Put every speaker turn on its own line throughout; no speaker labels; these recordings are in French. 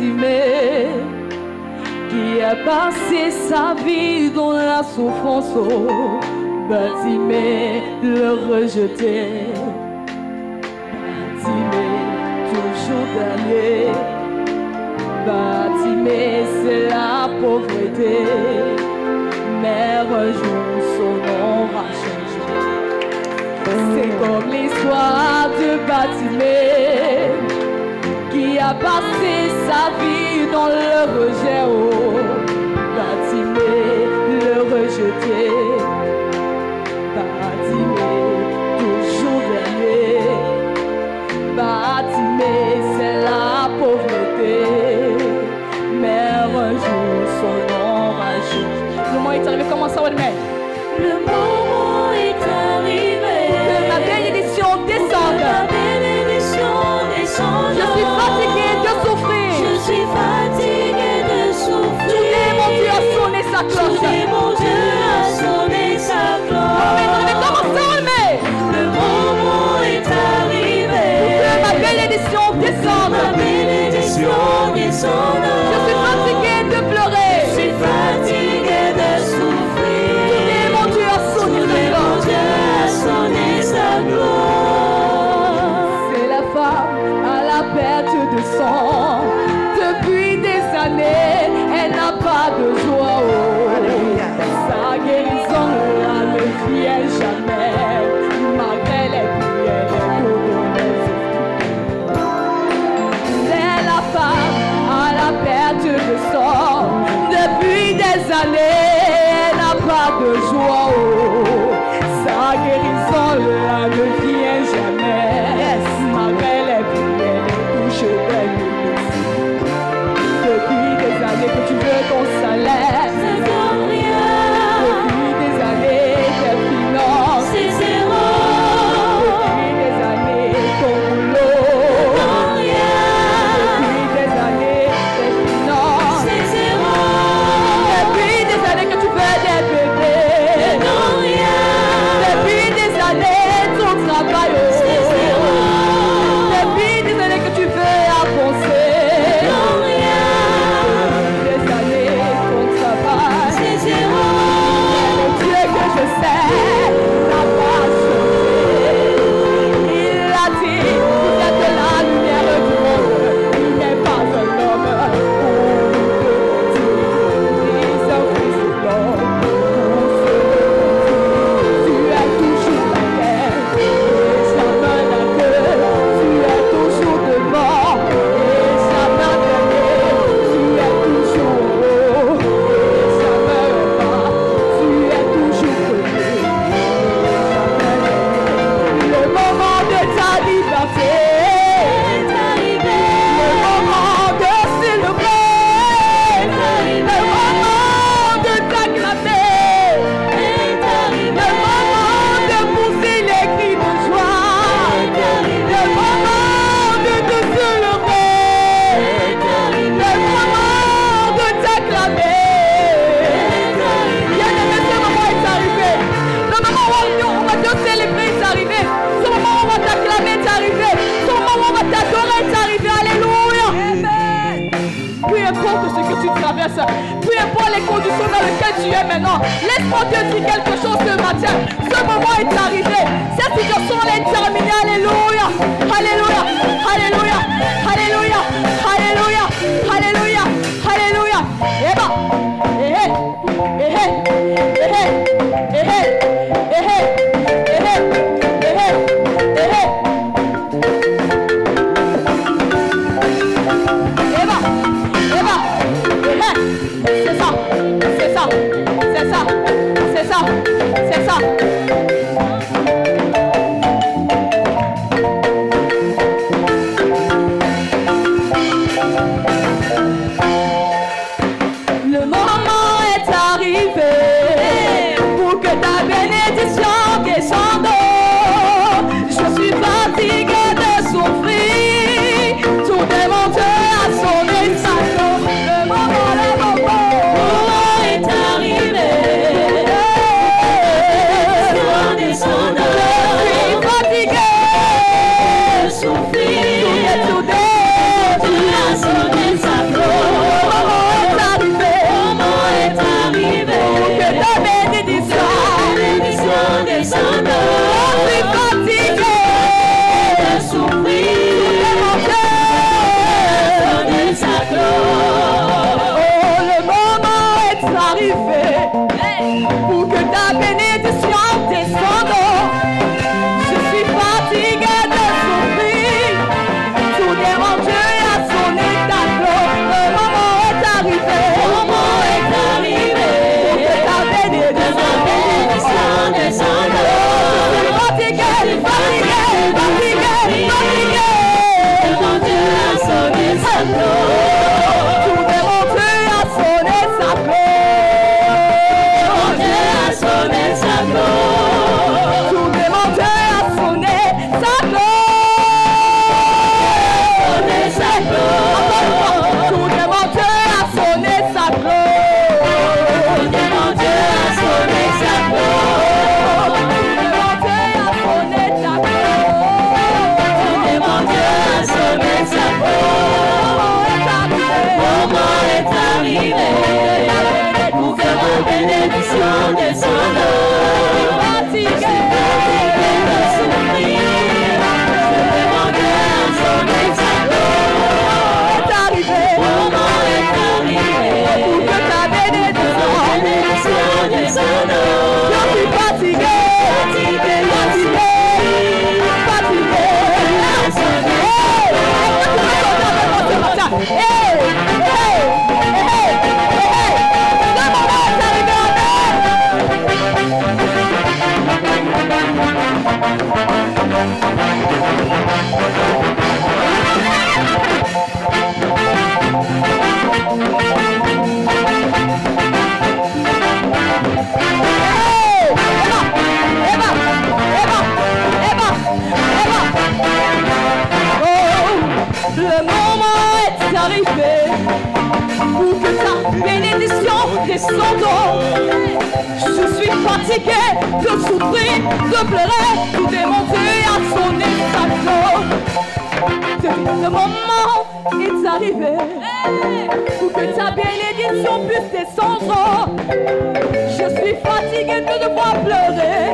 Bartimée, qui a passé sa vie dans la souffrance. Bartimée, le rejeté. Bartimée, toujours dernier. Bartimée, c'est la pauvreté. Mais un jour, son nom va changer. C'est comme l'histoire de Bartimée, qui a passé sa vie dans le rejet. Oh, Bartimée, le rejeté. Bartimée, toujours dernier. Bartimée, c'est la pauvreté. Mais un jour, son nom va changer. Le moment est arrivé, comment ça va demain?
Le moment est arrivé.
Que ma bénédiction descende. Je suis fatigué de souffrir.
Je suis fatigué de souffrir.
Tournez, mon Dieu a sonné sa cloche.
Tournez, mon Dieu a sonné sa cloche.
Comment ça, mais
le moment est arrivé.
Que ma bénédiction descende.
Ma bénédiction descende.
Je suis fatigué de pleurer.
Je suis fatigué de souffrir.
Tournez, mon Dieu a sonné sa
Tournez, mon Dieu a sonné sa cloche.
C'est la femme à la perte de sang. Depuis des années, elle n'a pas de joie. Oh. Sa guérison là ne vient jamais. Malgré les prières, c'est la femme à la perte de sang. Depuis des années, elle n'a pas de joie. Oh. Sa guérison là ne vient jamais. Malgré les prières, les touches d'elle. Depuis des années que tu veux ton salaire.
Ça donne rien.
Depuis des années, tes finances.
C'est zéro.
Depuis des années, ton boulot.
Ça donne rien.
Depuis des années, tes finances.
C'est zéro.
Depuis des années que tu veux des bébés.
Ça donne rien.
Depuis des années, ton travail.
C'est zéro.
Depuis des années que tu veux avancer.
Ça donne rien.
Des années, ton travail.
C'est zéro.
Le Dieu que je sais n'a pas changé. Il a dit, vous êtes la lumière du monde. Il n'est pas un homme pour te dire, un fils de l'homme. Tu es toujours la terre, et jamais la queue. Tu es toujours devant, et jamais derrière. Tu es toujours haut, et jamais en bas. Tu es toujours connu, le moment de ta liberté
C'est arrivé.
le moment de célébrer, le moment de t'acclamer,
C'est arrivé.
le moment de pousser les cris de joie, le moment de te célébrer, le moment de t'acclamer. Bien-aimé, ce moment est arrivé. Le moment où on va te célébrer est arrivé. Ce moment où on va t'acclamer est arrivé. Ce moment où on va t'adorer est arrivé. Alléluia. Peu importe ce que tu traverses, peu importe les conditions dans lesquelles tu es maintenant, laisse-moi te dire quelque chose ce matin. Ce moment est arrivé. Cette situation est terminée. Alléluia. Alléluia. Alléluia. Alléluia. Alléluia. Alléluia. Alléluia. Eh ben. Eh eh. Eh eh. Eh eh. Eh eh. Eh eh. Eh eh. Eh eh. Eh eh. Eva, Eva, c'est ça, c'est ça, c'est ça, c'est ça, c'est ça. Le moment est arrivé. arrivé pour que ta bénédiction descende. Je suis fatigué de souffrir. Tout démon Dieu a sonné ta cloche. Le moment est arrivé. Le moment est arrivé pour que ta bénédiction descende. Je suis fatigué, fatigué, fatigué, fatigué. Démon Dieu a sonné sa cloche. Tout démon Dieu a sonné sa cloche. Démon Dieu a sonné sa cloche. Tout démon Dieu a sonné sa cloche. Sonné sa cloche. Tout démon Dieu a sonné sa cloche. Tout démon Dieu a sonné sa cloche. Tout démon Dieu a sonné sa cloche. Moment est arrivé pour que ma bénédiction descende. Je suis fatigué de souffrir. Le démon Dieu a sonné sa cloche. Moment est arrivé pour que ta bénédiction descende. Je suis fatigué, fatigué, fatigué, fatigué. Le moment est arrivé pour que ta bénédiction descende. Je suis fatigué de souffrir, de pleurer, tout démonter à sonner sa cloche. Le moment est arrivé pour que ta bénédiction puisse descendre. Je suis fatigué de devoir pleurer,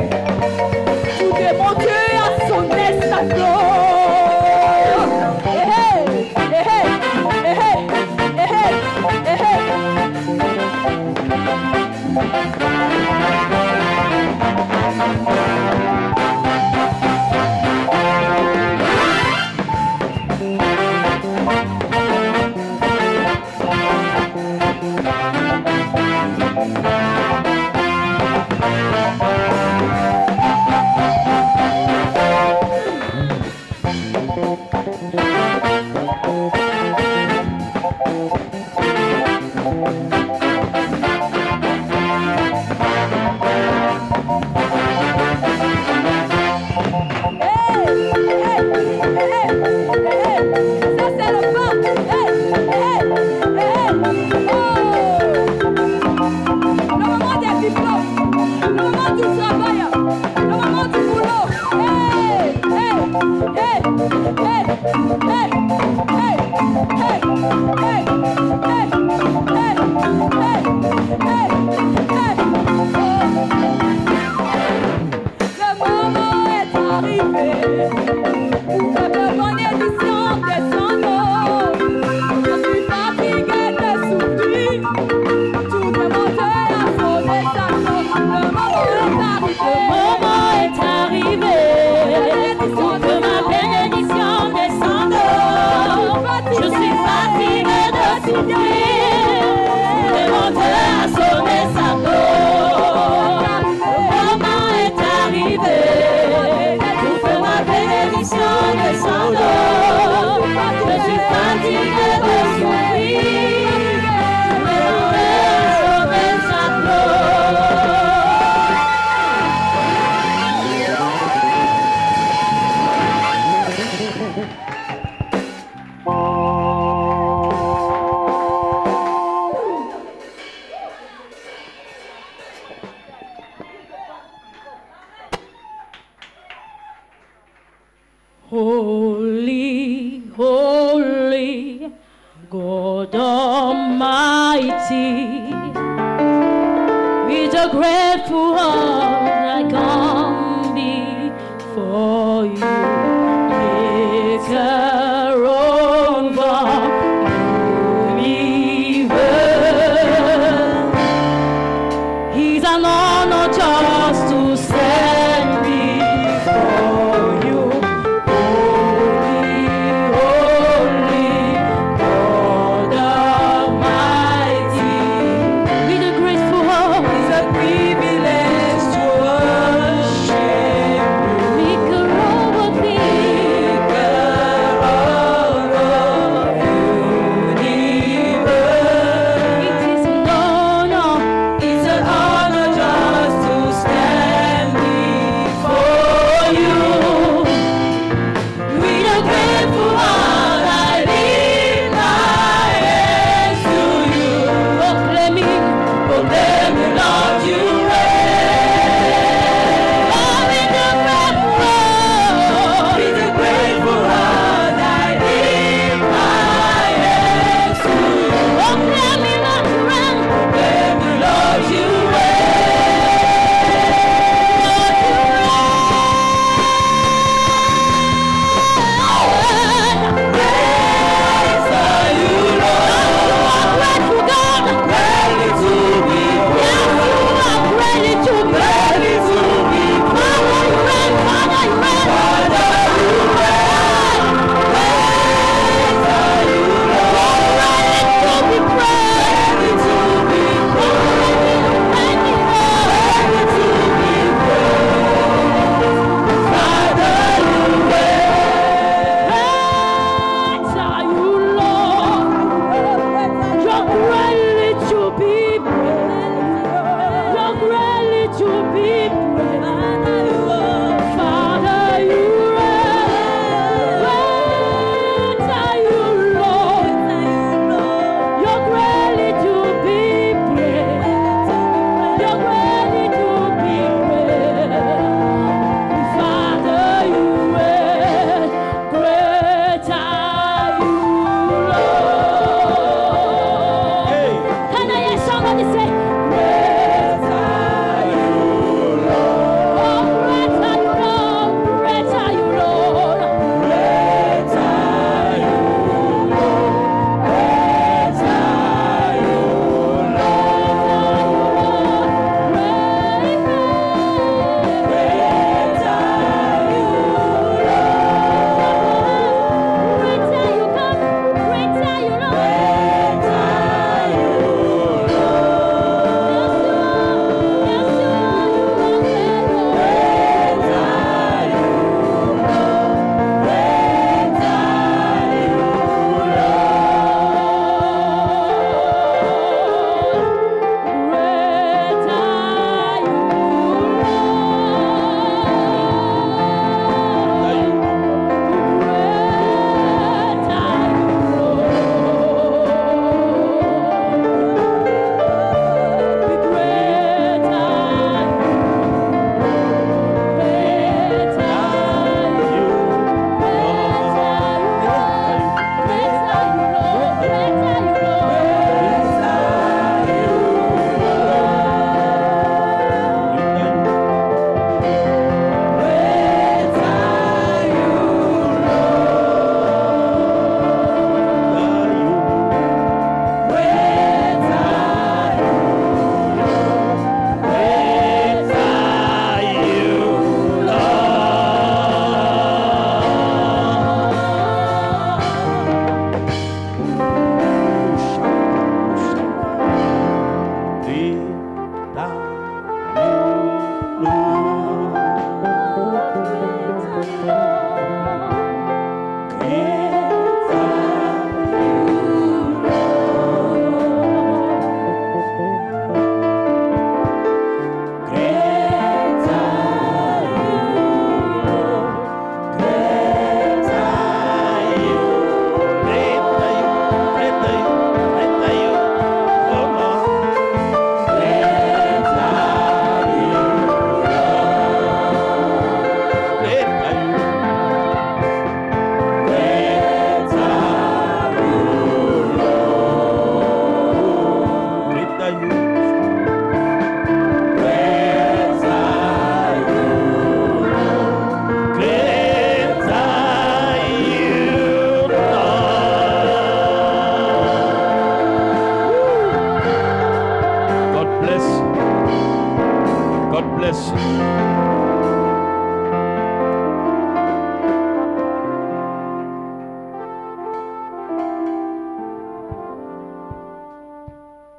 tout démonter à sonner sa cloche.
Holy, holy, God Almighty, with a grateful heart I come before you. Take care over universe.
an honor just to stand before you. Holy, holy, God Almighty. With a grateful heart, it's a privilege to worship you. Maker of all things, it is an honor. It's an honor just to stand before you. With a grateful heart, I lift my hands to you. Proclaiming, Lord, you reign. Oh, with a grateful heart, I lift my hands to you. Proclaiming, Lord, you reign. Lord, you
God bless you.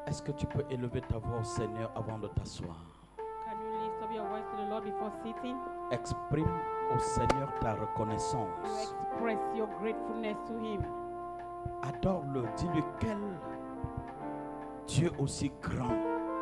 Est-ce que tu peux élever ta voix au Seigneur avant de t'asseoir?
Can you lift up your voice to the Lord before sitting?
Exprime au Seigneur ta
You
reconnaissance.
express your gratefulness to Him.
Adore-le. Dis-lui quel Dieu aussi grand.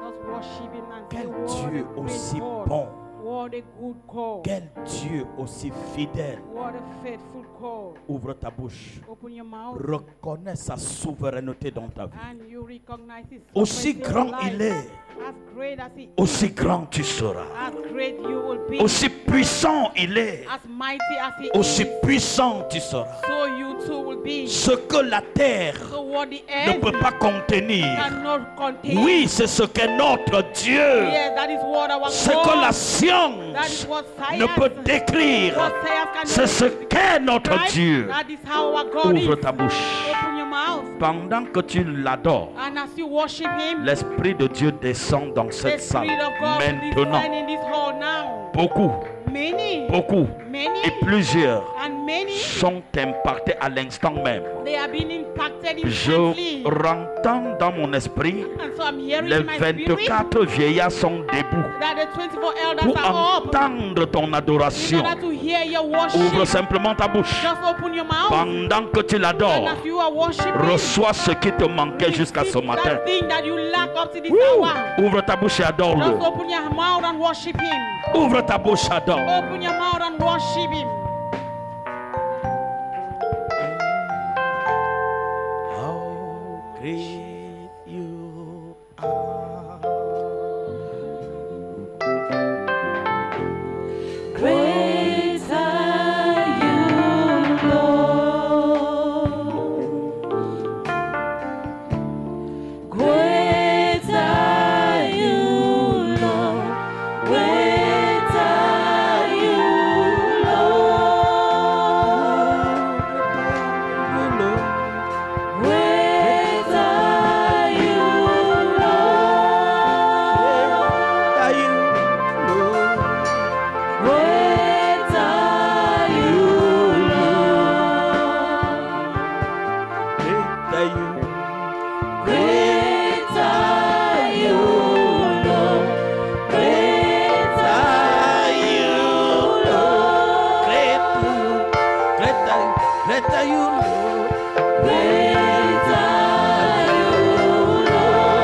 Just worship Him and say,
Quel
what
Dieu
a
aussi
great God.
bon.
What a good God.
Quel Dieu aussi fidèle.
What a faithful God.
Ouvre ta bouche.
Open your mouth
Reconnais sa souveraineté dans ta vie.
and you recognize His
Aussi
sovereignty in
grand
your life.
il est,
As great as He is,
aussi grand tu seras.
as great you will be.
Aussi puissant il est,
As mighty as He
aussi
is,
puissant tu seras.
so you too will be.
Ce que la terre
So what the
ne
earth
peut pas contenir,
cannot contain.
oui, c'est ce qu'est notre Dieu.
Yes, that is what our
Ce que la
God, that is
science
what
ne peut
science,
décrire,
what science cannot
c'est ce qu'est notre
describe.
Dieu.
That is how our God
Ouvre
is.
ta bouche.
Open your mouth.
Pendant que tu l'adores,
And as you worship Him,
l'Esprit de Dieu descend dans
the
cette salle.
Spirit of God is
Maintenant,
descend in this hall now.
beaucoup,
Many,
beaucoup
many,
et plusieurs
and many,
sont impactés à l'instant même.
they have been impacted
Je
instantly.
entends dans mon esprit,
And so I'm hearing
les
in my spirit
24 vieillards sont debout
that the 24 elders
pour
are up
entendre ton
in
adoration.
order to hear your
Ouvre
worship.
simplement ta bouche.
Just open your mouth.
Pendant que tu
And
l'adores,
as you are worshiping,
reçois ce qui te manquait jusqu'à ce
receive
matin.
that thing that you lack up to this
Wouh!
hour.
Ouvre ta bouche et
Just
adore-le.
open your mouth and worship Him.
Ouvre ta bouche, adore.
Open your mouth and worship Him.
How great you are.
Great are you, Lord. Great are you, Lord. Great are you, Lord. Great are you, Lord. Great are you, Lord. Great are you, Lord. Great are you, Lord.
Great are you, Lord.
Great are you, Lord.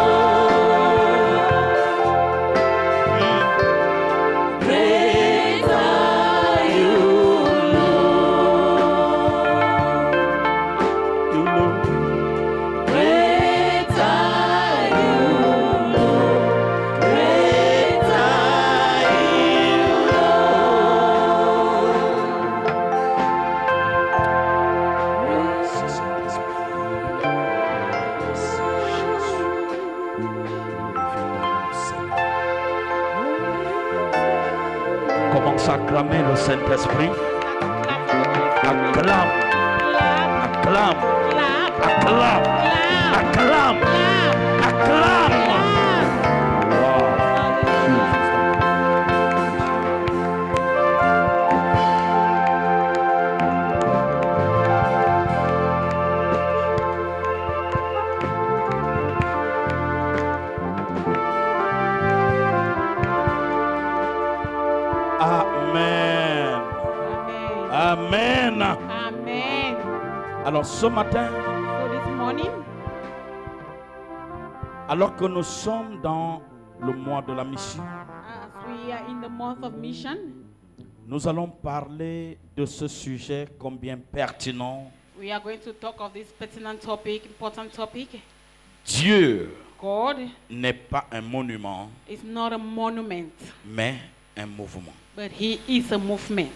Great are you, Lord.
You know.
Great are you, Lord. Great are you,
Commence à acclamer le Saint-Esprit. Acclame,
Clap,
acclame,
clap,
acclame,
clap,
acclame,
clap,
acclame.
clap.
Wow. Amen.
Amen.
Amen.
Amen.
Alors ce matin,
So this morning,
alors que nous sommes dans le mois de la mission,
as we are in the month of mission,
nous allons parler de ce sujet combien pertinent.
we are going to talk of this pertinent topic, important topic.
Dieu
God
n'est pas un monument,
is not a monument,
mais un mouvement.
but He is a movement.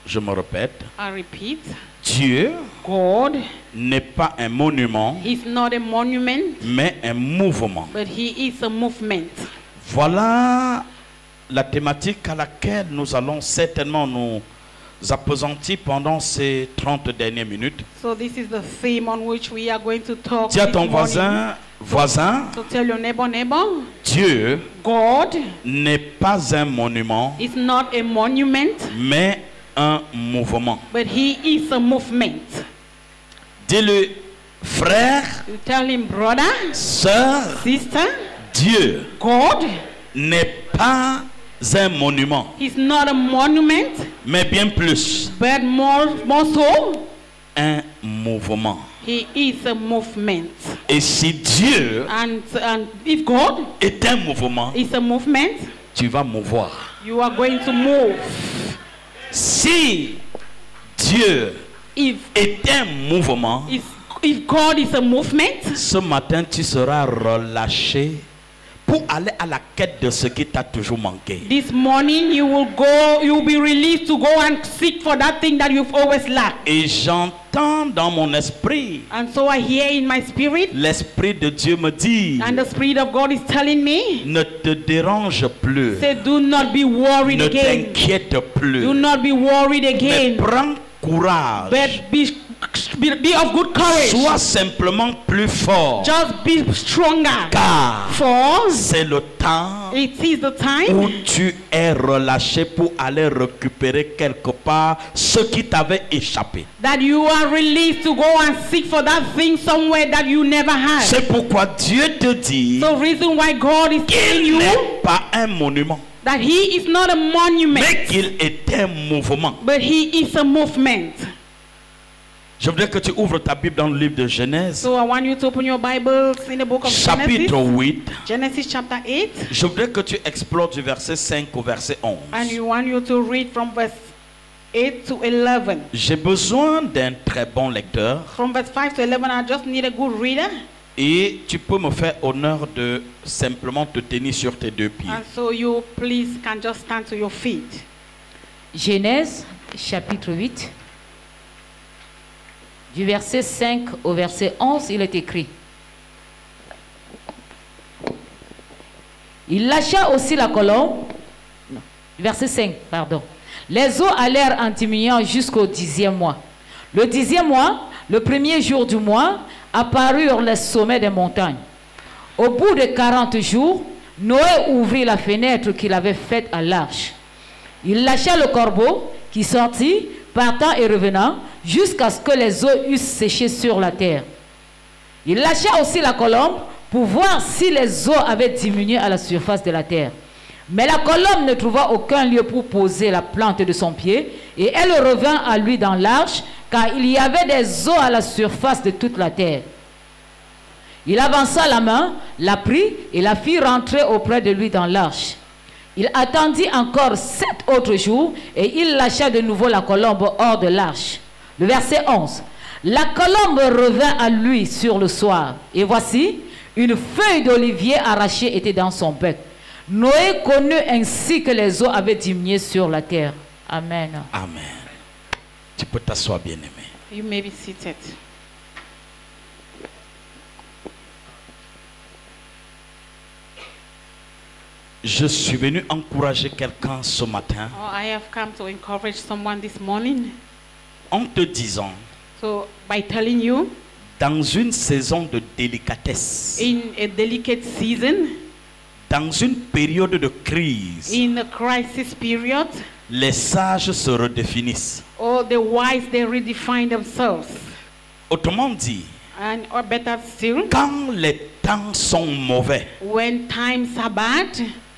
Je me répète,
I repeat,
Dieu
God
n'est pas un monument,
is not a monument,
mais un mouvement.
but He is a movement.
Voilà la thématique à laquelle nous allons certainement nous appesantir pendant ces 30 dernières minutes.
So this is the theme on which we are going to talk
Dis à
this
ton
morning.
voisin, Voisin,
So tell your neighbor,
Dieu
God
n'est pas un monument,
is not a monument,
mais un mouvement.
but he is a movement.
Dis-le, frère,
You tell him, brother,
sœur,
sister,
Dieu
God
n'est pas un monument,
is not a monument,
mais bien plus
but more so,
un mouvement.
he is a movement.
Et si Dieu
And if God
est un mouvement,
is a movement,
tu vas mouvoir.
you are going to move.
Si Dieu
If
est un mouvement,
if God is a movement,
ce matin tu seras relâché pour aller à la quête de ce qui t'a toujours manqué.
this morning you will be released to go and seek for that thing that you've always lacked.
Et j'entends dans mon esprit,
And so I hear in my spirit,
l'esprit de Dieu me dit,
and the Spirit of God is telling me,
ne te dérange plus,
say, do not be worried
ne
again.
t'inquiète plus,
Do not be worried
mais
again.
prends courage,
But be of good courage.
sois simplement plus fort,
Just be stronger.
car
For
c'est le temps
it is the
où
time
tu es relâché pour aller récupérer quelque part ce qui t'avait échappé.
that you are released to go and seek for that thing somewhere that you never had.
C'est pourquoi Dieu te dit
The reason why God is telling
qu'il
you
n'est pas un monument,
that He is not a monument,
mais qu'il est un mouvement.
but He is a movement.
Je voudrais que tu ouvres ta Bible dans le livre de Genèse,
So I want you to open your Bibles in the book of
chapitre
Genesis.
8.
Genesis chapter 8.
Je voudrais que tu explores du verset 5 au verset 11.
And you want you to read from verse 8 to 11.
J'ai besoin d'un très bon lecteur
From verse 5 to 11, I just need a good reader.
et tu peux me faire honneur de simplement te tenir sur tes deux pieds.
And so you please can just stand to your feet.
Genèse, chapitre 8, du verset 5 au verset 11, il est écrit. Il lâcha aussi la colombe. Non, verset 5, pardon. Les eaux allèrent en diminuant jusqu'au 10e mois. Le 10e mois, le premier jour du mois, apparurent les sommets des montagnes. Au bout de 40 jours, Noé ouvrit la fenêtre qu'il avait faite à l'arche. Il lâcha le corbeau qui sortit, partant et revenant, jusqu'à ce que les eaux eussent séché sur la terre. Il lâcha aussi la colombe pour voir si les eaux avaient diminué à la surface de la terre. Mais la colombe ne trouva aucun lieu pour poser la plante de son pied, et elle revint à lui dans l'arche, car il y avait des eaux à la surface de toute la terre. Il avança la main, la prit et la fit rentrer auprès de lui dans l'arche. Il attendit encore 7 autres jours et il lâcha de nouveau la colombe hors de l'arche. Le verset 11. La colombe revint à lui sur le soir. Et voici, une feuille d'olivier arrachée était dans son bec. Noé connut ainsi que les eaux avaient diminué sur la terre. Amen.
Amen. Tu peux t'asseoir, bien-aimé.
You may be seated.
Je suis venu encourager quelqu'un ce matin
Oh, I have come to encourage someone this morning.
en te disant,
So by telling you,
dans une saison de délicatesse,
in a delicate season,
dans une période de crise,
in a crisis period,
les sages se redéfinissent.
or the wise, they redefine themselves.
Autrement dit,
And or better still,
quand les temps sont mauvais,
when times are bad,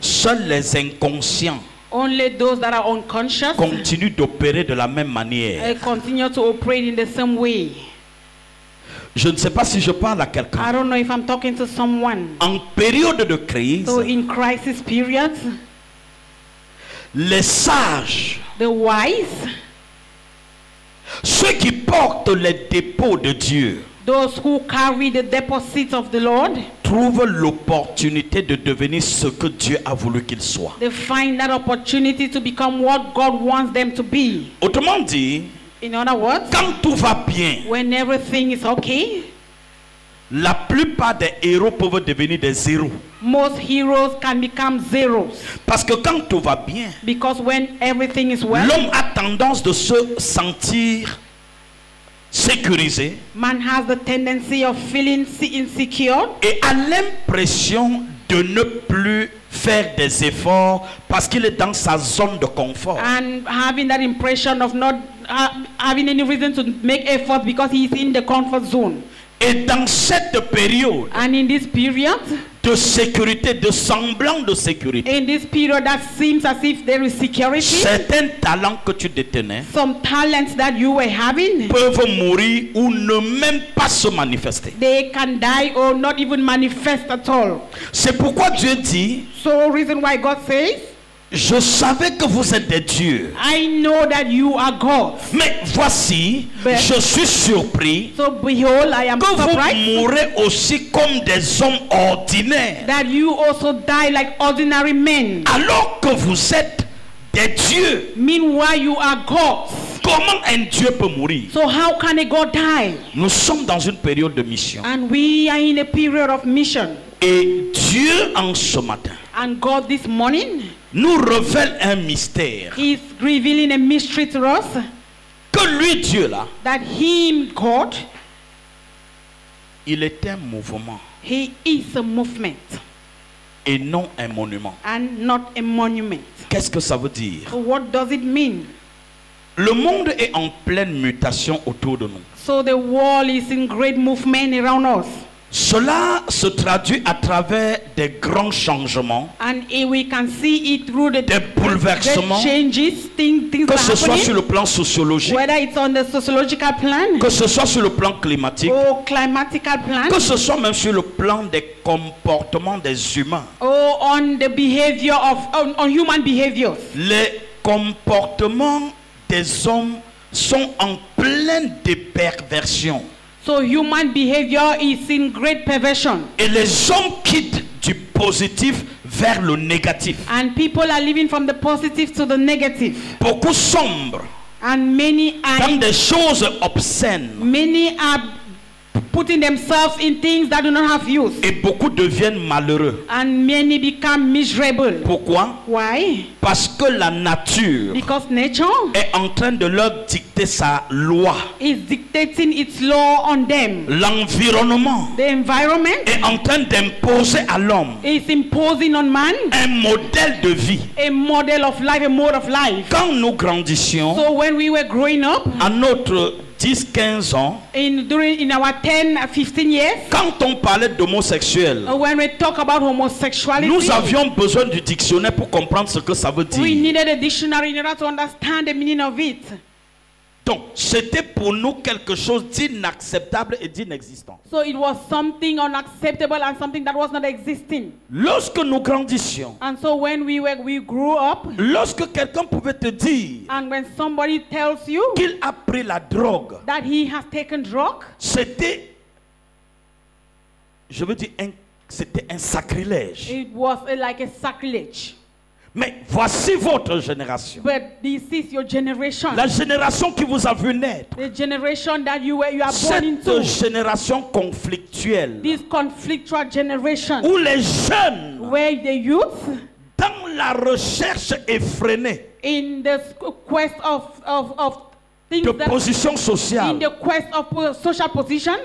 seuls les inconscients
only those that are unconscious
continuent d'opérer de la même manière.
continue to operate in the same way.
Je ne sais pas si je parle à
I
quelqu'un.
don't know if I'm talking to someone.
En période de crise,
So in crisis periods,
les sages,
the wise,
ceux qui portent les dépôts de Dieu,
those who carry the deposits of the Lord,
trouvent l'opportunité de devenir ce que Dieu a voulu qu'ils soient.
they find that opportunity to become what God wants them to be.
Autrement dit,
In other words,
quand tout va bien,
when everything is okay,
la plupart des héros peuvent devenir des zéros.
most heroes can become zeros.
Parce que quand tout va bien,
Because when everything is well,
l'homme a tendance de se sentir sécurisé
Man has the tendency of feeling insecure
et a l'impression de ne plus faire des efforts parce qu'il est dans sa zone de confort.
and having that impression of not having any reason to make effort because he is in the comfort zone.
Et dans cette période
And in this period,
de sécurité, de semblant de sécurité,
in this period that seems as if there is security,
certains talents que tu détenais
some talents that you were having,
peuvent mourir ou ne même pas se manifester.
they can die or not even manifest at all.
C'est pourquoi Dieu dit,
So reason why God says,
je savais que vous êtes des dieux,
I know that you are gods.
mais voici,
But-
je suis surpris
So behold, I am
que vous
surprised
mourrez aussi comme des hommes ordinaires,
that you also die like ordinary men.
alors que vous êtes des dieux.
Meanwhile, you are gods.
Comment un Dieu peut mourir?
So how can a God die?
Nous sommes dans une période de mission.
And we are in a period of mission.
Et Dieu, en ce matin,
And God this morning
nous révèle un mystère.
is revealing a mystery to us
Que lui, Dieu, là,
that Him, God,
il est un mouvement
He is a movement
et non un monument.
and not a monument.
Qu'est-ce que ça veut dire?
So what does it mean?
Le monde est en pleine mutation autour de nous.
So the world is in great movement around us.
Cela se traduit à travers des grands changements,
And we can see it through the
des bouleversements,
changes, things
que
are
ce soit sur
happening,
le plan sociologique,
whether it's on the sociological plan
que ce soit sur le plan climatique,
or climatical plan
que ce soit même sur le plan des comportements des humains.
or on the behavior of on human behaviors.
Les comportements des hommes sont en pleine déperversion.
So human behavior is in great perversion,
Et les hommes quittent du positif vers le négatif.
and people are living from the positive to the negative,
Beaucoup sombrent
and
dans des choses obscènes.
many are putting themselves in things that do not have use,
Et beaucoup deviennent malheureux.
and many become miserable.
Pourquoi?
Why?
Parce que la nature
Because nature
est en train de leur dicter sa loi.
is dictating its law on them.
L'environnement
The environment
est en train d'imposer à l'homme
is imposing on man
un modèle de vie.
a model of life, a mode of life.
Quand nous grandissions,
So when we were growing up,
à notre 10-15 ans,
in our 10-15 years,
quand on parlait d'homosexuel,
when we talk about homosexuality,
nous avions besoin du dictionnaire pour comprendre ce que ça veut
we
dire.
needed a dictionary in order to understand the meaning of it.
Donc, c'était pour nous quelque chose d'inacceptable et d'inexistant.
So it was something unacceptable and something that was not existing.
Lorsque nous grandissions,
And so when we grew up,
lorsque quelqu'un pouvait te dire
and when somebody tells you
qu'il a pris la drogue,
that he has taken drug,
c'était, je veux dire, c'était un sacrilège.
it was like a sacrilege.
Mais voici votre génération.
But this is your generation.
La génération qui vous a vu naître.
The generation that you are born
Cette
into.
génération conflictuelle.
This conflictual generation
Où les jeunes,
where the youth,
dans la recherche effrénée
in the quest of things
de
that,
position
in
sociale,
the quest of social position,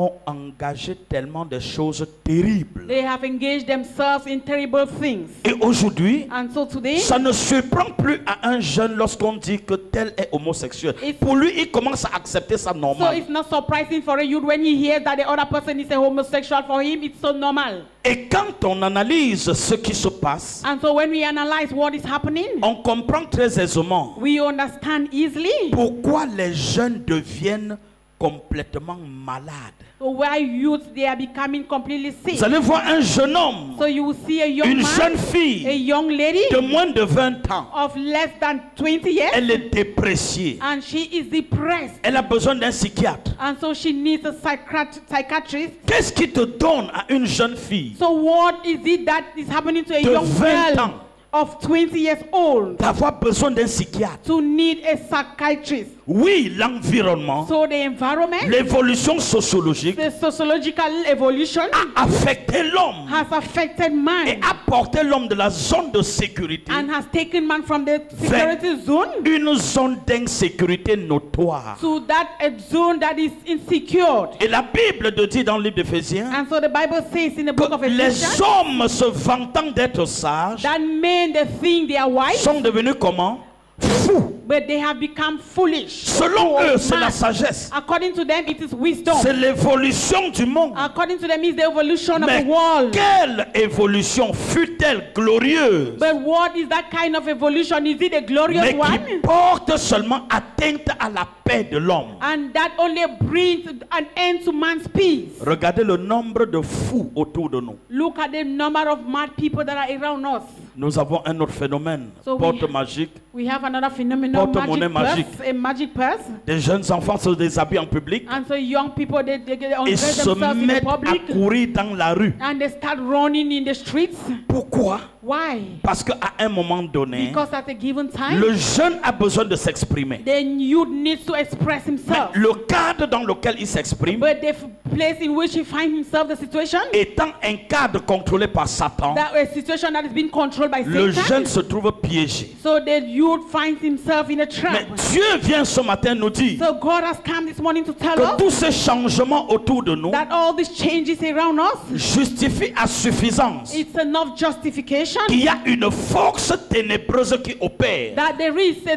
ont engagé tellement de choses terribles.
they have engaged themselves in terrible things.
Et aujourd'hui,
And so today,
ça ne surprend plus à un jeune lorsqu'on dit que tel est homosexuel.
It's-
Pour lui, il commence à accepter ça
so
normal.
it's not surprising for a youth when he hears that the other person is a homosexual. For him, it's so normal.
Et quand on analyse ce qui se passe,
And so when we analyze what is happening,
on comprend très aisément
we understand easily
pourquoi les jeunes deviennent complètement malades.
so why youth, they are becoming completely sick.
Vous allez voir un jeune homme,
So you will see a young
une jeune
man, a
fille
young lady
de moins de 20 ans.
of less than 20 years,
Elle est dépréciée.
and she is depressed.
Elle a besoin d'un psychiatre.
And so she needs a psychiatrist.
Qu'est-ce qui te donne à une jeune fille
So what is it that is happening to a
de
young
20
girl
ans
of 20 years old
d'avoir besoin d'un psychiatre.
to need a psychiatrist.
Oui, l'environnement,
So the environment,
l'évolution sociologique
the sociological evolution
a affecté l'homme
has affected
et
man
a porté l'homme de la zone de sécurité
and has taken man from the security zone
une zone d'insécurité notoire.
to that a zone that is insecure.
Et la Bible te dit dans le livre d'Éphésiens
And so the Bible says in the book of
que les
Ephesians
hommes se vantant d'être sages
that men they think they are wise,
sont devenus comment? Fous.
but they have become foolish.
Selon eux, c'est la
Man.
sagesse.
According to them, it is wisdom.
C'est l'évolution du monde.
According to them, it's the evolution
Mais
of the world.
quelle évolution fut-elle glorieuse,
But what is that kind of evolution? Is it a glorious
mais qui
one?
porte seulement atteinte à la paix de l'homme.
And that only brings an end to man's peace.
Regardez le nombre de fous autour de nous.
Look at the number of mad people that are around us.
Nous avons un autre phénomène,
So
porte
we-
magique.
We have another phenomenon,
Porte-monnaie
magic purse, a magic purse.
Des jeunes enfants se déshabillent en public
And so young people, they
et
undress
se
themselves in the
mettent à
public.
courir dans la rue.
And they start running in the streets.
Pourquoi?
Why?
Parce qu'à un moment donné,
Because at a given time,
le jeune a besoin de s'exprimer.
the youth needs to express
Mais
himself.
le cadre dans lequel il s'exprime,
But the place in which he finds himself, the situation,
étant un cadre contrôlé par Satan,
that a situation that is being controlled by
le
Satan.
jeune se trouve piégé.
So the youth finds himself in a
Mais
trap.
Dieu vient ce matin nous dire
So God has come this morning to tell
que
us
tous ces changements autour de nous
that all these changes around us,
justifient à suffisance
it's enough justification
qu'il y a une force ténébreuse qui opère
that there is a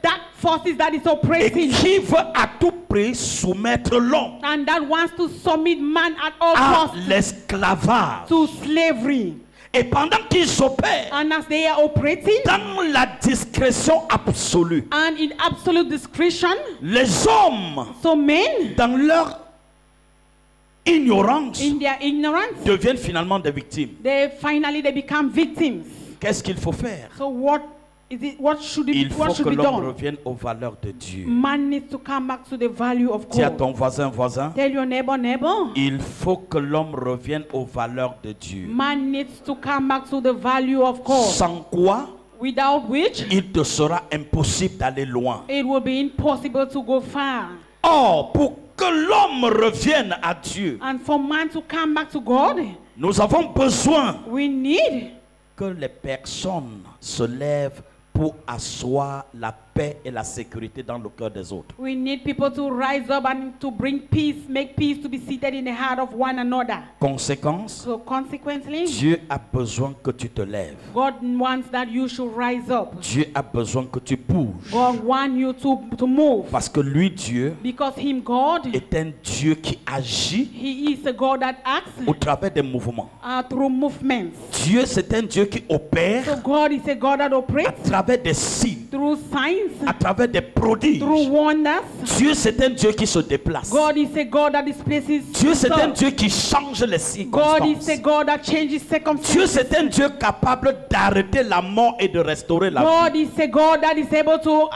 dark forces that is
et
oppressing
qui veut à tout prix soumettre l'homme
and that wants to submit man at all
à
costs
l'esclavage.
to slavery.
Et pendant qu'ils opèrent
And as they are operating
dans la discrétion absolue,
and in absolute discretion,
les hommes,
so men,
dans leur ignorance,
in their ignorance,
deviennent finalement des victimes.
they become victims.
Qu'est-ce qu'il faut faire?
So what is it? What should
Il faut que
be
l'homme
done?
revienne aux valeurs de Dieu.
Man needs to come back to the value of
Dis à
God.
ton voisin,
Tell your neighbor,
il faut que l'homme revienne aux valeurs de Dieu.
man needs to come back to the value of God.
Sans quoi,
Without which,
il te sera impossible d'aller loin.
it will be impossible to go far.
Or, pour que l'homme revienne à Dieu,
And for man to come back to God,
nous avons besoin
we need
que les personnes se lèvent pour asseoir la paix et la sécurité dans le cœur des autres.
people to rise up and to bring peace, make peace to be seated in the heart of one another.
Conséquence,
So consequently,
Dieu a besoin que tu te lèves.
God wants that you should rise up.
Dieu a besoin que tu bouges.
God wants you to move.
Parce que lui, Dieu,
Because him, God,
est un Dieu qui agit
he is a God that acts
au travers des mouvements.
through movements.
Dieu, c'est un Dieu qui opère
So God is a God that
à
operates
travers des signes,
through signs,
à travers des prodiges.
through wonders.
Dieu, c'est un Dieu qui se déplace.
God is a God that displaces
Dieu, c'est un
himself.
Dieu qui change les
God is
circonstances.
a God that changes
Dieu,
circumstances.
c'est un Dieu capable d'arrêter la mort et de restaurer la vie.
God is a God that is able to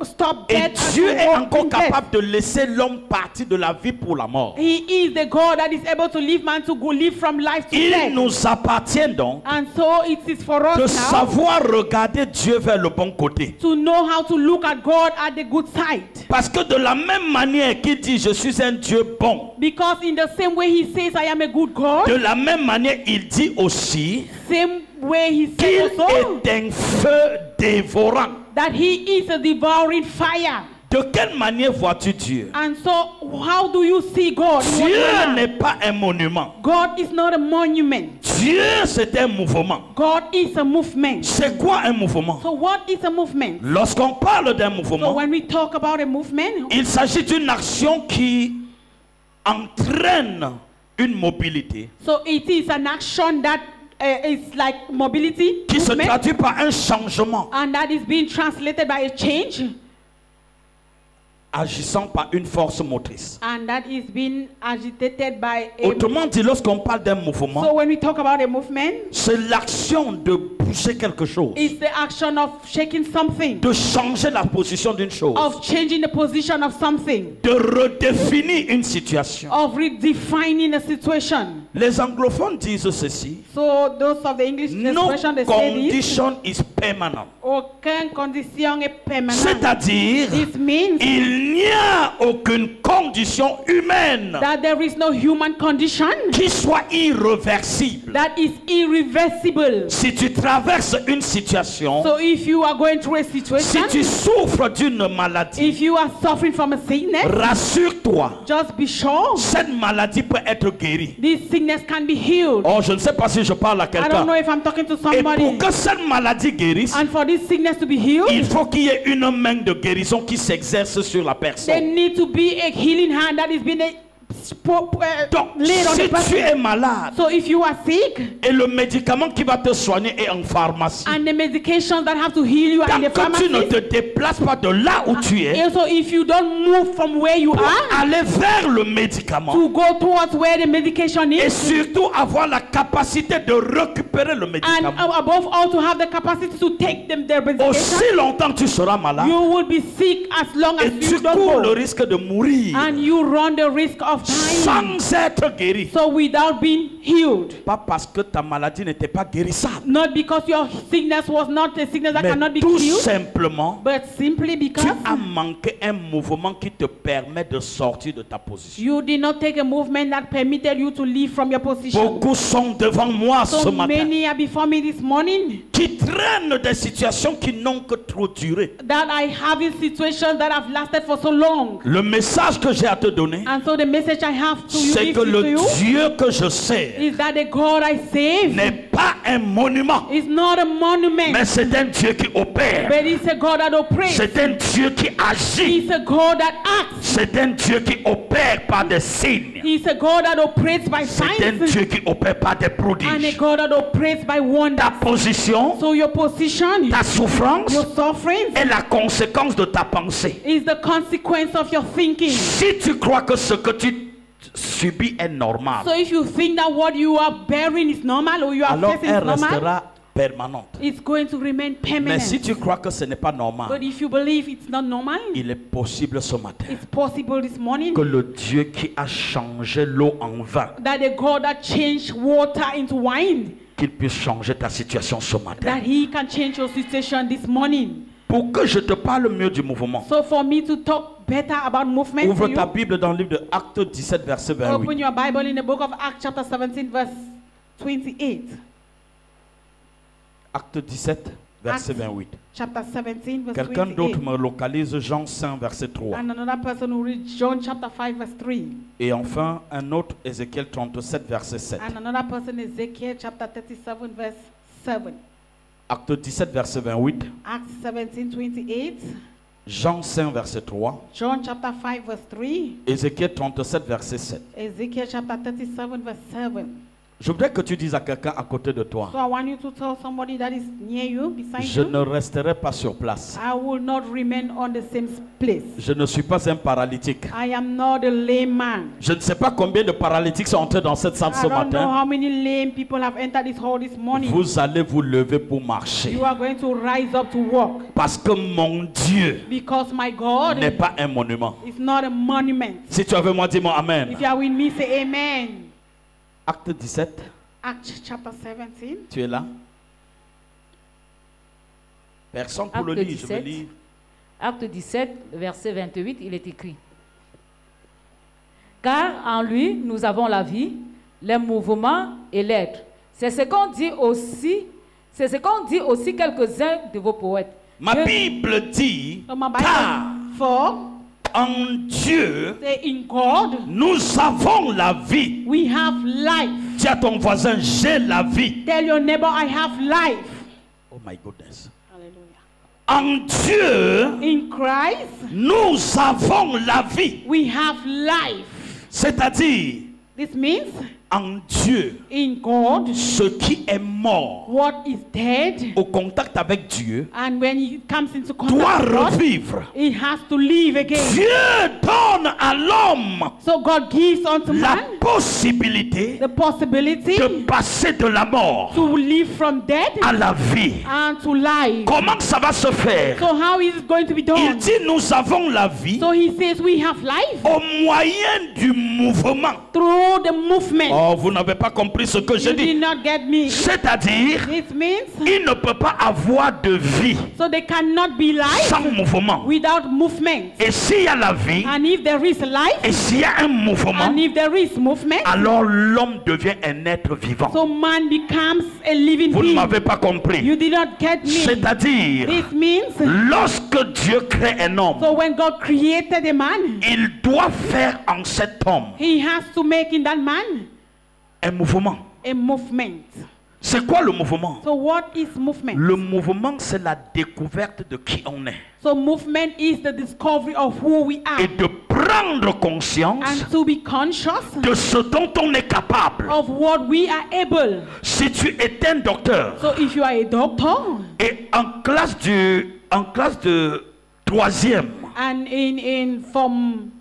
stop
Et
death. and
Dieu
to
est
walk
encore
in death.
capable de laisser l'homme partir de la vie pour la mort.
He is the God that is able to leave man to go live from life to
Il
death.
nous appartient donc
And so it is for us
de
now
savoir regarder Dieu vers le bon côté.
to know how to look at God at the good side.
Parce que de la même manière qu'il dit je suis un Dieu bon,
Because in the same way he says I am a good God,
de la même manière il dit aussi
same way he
qu'il
says also
est un feu dévorant.
that he is a devouring fire.
De quelle manière vois-tu Dieu?
And so how do you see God? In what
Dieu
manner?
n'est pas un monument.
God is not a monument.
Dieu c'est un mouvement.
God is a movement.
C'est quoi un mouvement?
So what is a movement?
Lorsqu'on parle d'un
So
mouvement,
when we talk about a movement,
il s'agit d'une action qui entraîne une mobilité,
so it is an action that is like mobility,
qui se
movement,
traduit par un changement.
and that is being translated by a change.
agissant par une force motrice.
And that is being agitated by a...
Autrement dit, lorsqu'on parle d'un mouvement,
So when we talk about a movement,
c'est l'action de bouger quelque chose,
it's the action of shaking something,
de changer la position d'une chose,
of changing the position of something,
de redéfinir une situation.
of redefining a situation.
Les anglophones disent ceci:
So those of the English
no
expression, they say this.
condition is permanent.
Aucune condition est permanente.
C'est-à-dire,
This means
il n'y a aucune condition humaine
that there is no human condition
qui soit irréversible.
that is irreversible.
Si tu traverses une situation,
So if you are going through a
si
situation,
tu souffres d'une maladie,
if you are suffering from a sickness,
rassure-toi,
just be sure
cette maladie peut être guérie.
this sickness can be healed.
Oh, je ne sais pas si je parle à
I don't
quelqu'un.
know if I'm talking to
Et pour
somebody.
que cette maladie guérisse,
And for this sickness to be healed,
il faut qu'il y ait une main de guérison qui s'exerce sur la
there
personne.
need to be a healing hand that is being
Donc,
laid on
si
the
tu
person.
es malade
So if you are sick,
et le médicament qui va te soigner est en pharmacie,
and the medications that have to heal you are in
tant
the
que tu ne
pharmacy,
te déplaces pas de là où tu es,
also if you don't move from where you
pour
are
aller vers le médicament
to go towards where the medication
et
is,
surtout avoir la capacité de récupérer le
and
médicament,
above all to have the capacity to take them their medication,
aussi longtemps tu seras malade
you will be sick as long as
et
you
tu
don't
cours le
go,
risque de mourir
and you run the risk of dying.
sans être guéri.
So without being healed,
Pas parce que ta maladie n'était pas guérissable,
not because your sickness was not a sickness that cannot
mais
be
tout
healed,
simplement
but simply
tu
because
as manqué un mouvement qui te permet de sortir de ta position.
you did not take a movement that permitted you to leave from your position.
Beaucoup sont devant moi ce
So
matin
many are before me this morning
qui traînent des situations qui n'ont que trop duré.
that I have in situations that have lasted for so long.
Le message que j'ai à te donner,
And so the message I have to you,
c'est
give
que
to
le
you
Dieu que je sers
is that the God I save
n'est pas un monument,
is not a monument,
mais c'est un Dieu qui opère.
but it's a God that operates.
C'est un Dieu qui agit.
He's a God that acts.
C'est un Dieu qui opère par des signes.
He's a God that operates by
C'est un
signs
Dieu qui opère par des
and a
prodiges.
God that operates by wonders.
Ta position,
So your position,
ta souffrance
your suffering
est la conséquence de ta pensée.
is the consequence of your thinking.
Si tu crois que ce que tu subis est normal,
So if you think that what you are bearing is normal or you are
alors
facing
elle
is normal,
restera permanente.
it's going to remain
Mais
permanent.
si tu crois que ce n'est pas normal,
But if you believe it's not normal,
il est possible ce matin
it's possible this morning
que le Dieu qui a changé l'eau en vin,
that the God that changed water into wine,
qu'il puisse changer ta situation ce matin.
that He can change your situation this morning.
Pour que je te parle mieux du mouvement,
So for me to talk better about movement
ouvre
to
ta
you,
Bible dans le livre de Actes 17, verset
open
28.
your Bible in the book of Acts chapter 17 verse 28.
Acte 17, verset
Acts
28.
Chapter 17 verse
Quelqu'un d'autre
28.
me localise Jean 5, verset 3.
And another person who reads John chapter 5 verse 3.
Et enfin, un autre, Ézéchiel 37, verset 7.
And another person Ezekiel chapter 37 verse 7.
Acte 17, verset 28.
Acts 17 28.
Jean 5, verset 3.
John chapter 5 verse 3.
Ézéchiel 37, verset 7.
Ezekiel chapter 37 verse 7.
Je voudrais que tu dises à quelqu'un à côté de toi,
So I want you to tell somebody that is near you, beside
je
you,
ne resterai pas sur place.
I will not remain on the same place.
Je ne suis pas un paralytique.
I am not a lame man.
Je ne sais pas combien de paralytiques sont entrés dans cette salle
I
ce
don't know
matin.
how many lame people have entered this hall this morning.
Vous allez vous lever pour marcher.
You are going to rise up to walk
Parce que mon Dieu
because my God
n'est pas un monument.
is not a monument.
Si tu avais moi, dis-moi Amen.
If you are with me, say amen.
Acte 17,
Acts chapter 17.
tu es là? Personne pour le
Acte
lire, je vais
17.
lire.
Acte 17, verset 28, il est écrit. Car en lui, nous avons la vie, les mouvements et l'être. C'est ce qu'ont dit aussi quelques-uns de vos poètes.
Ma
Que-
Bible dit,
So my
car
Bible for
en Dieu,
say in God
nous avons la vie.
we have life.
Dis à ton voisin, j'ai la vie.
Tell your neighbor I have life.
Oh my goodness.
Hallelujah.
En Dieu,
In Christ
nous avons la vie.
we have life.
C'est-à-dire,
This means
En Dieu,
In God,
ce qui est mort
what is dead,
au contact avec Dieu
and when he comes into
doit
contact with God,
revivre.
he has to live again.
Dieu donne à l'homme
So God gives unto
la
man
possibilité
the possibility
de passer de la mort
to live from death
à la vie.
and to life.
Comment ça va se faire?
So how is it going to be
Il
done?
dit nous avons la vie
So he says we have life
au moyen du mouvement.
through the movement.
Oh, vous n'avez pas compris ce que je
You did
dis.
not get me.
C'est-à-dire,
This means
il ne peut pas avoir de vie
so they cannot be life
sans mouvement.
without movement.
Et s'il y a la vie,
And if there is life,
et s'il y a un mouvement,
and if there is movement,
alors l'homme devient un être vivant.
so man becomes a living
Vous ne
being.
m'avez pas compris.
You did not get me.
C'est-à-dire,
This means
lorsque Dieu crée un homme,
so when God created a man,
il doit faire en cet homme
he has to make in that man
un mouvement.
a movement.
C'est quoi le mouvement?
So what is movement?
Le mouvement, c'est la découverte de qui on est.
So movement is the discovery of who we are
Et de prendre conscience
and to be conscious
de ce dont on est capable.
of what we are able.
Si tu étais un docteur
So if you are a doctor
et en classe de troisième,
and from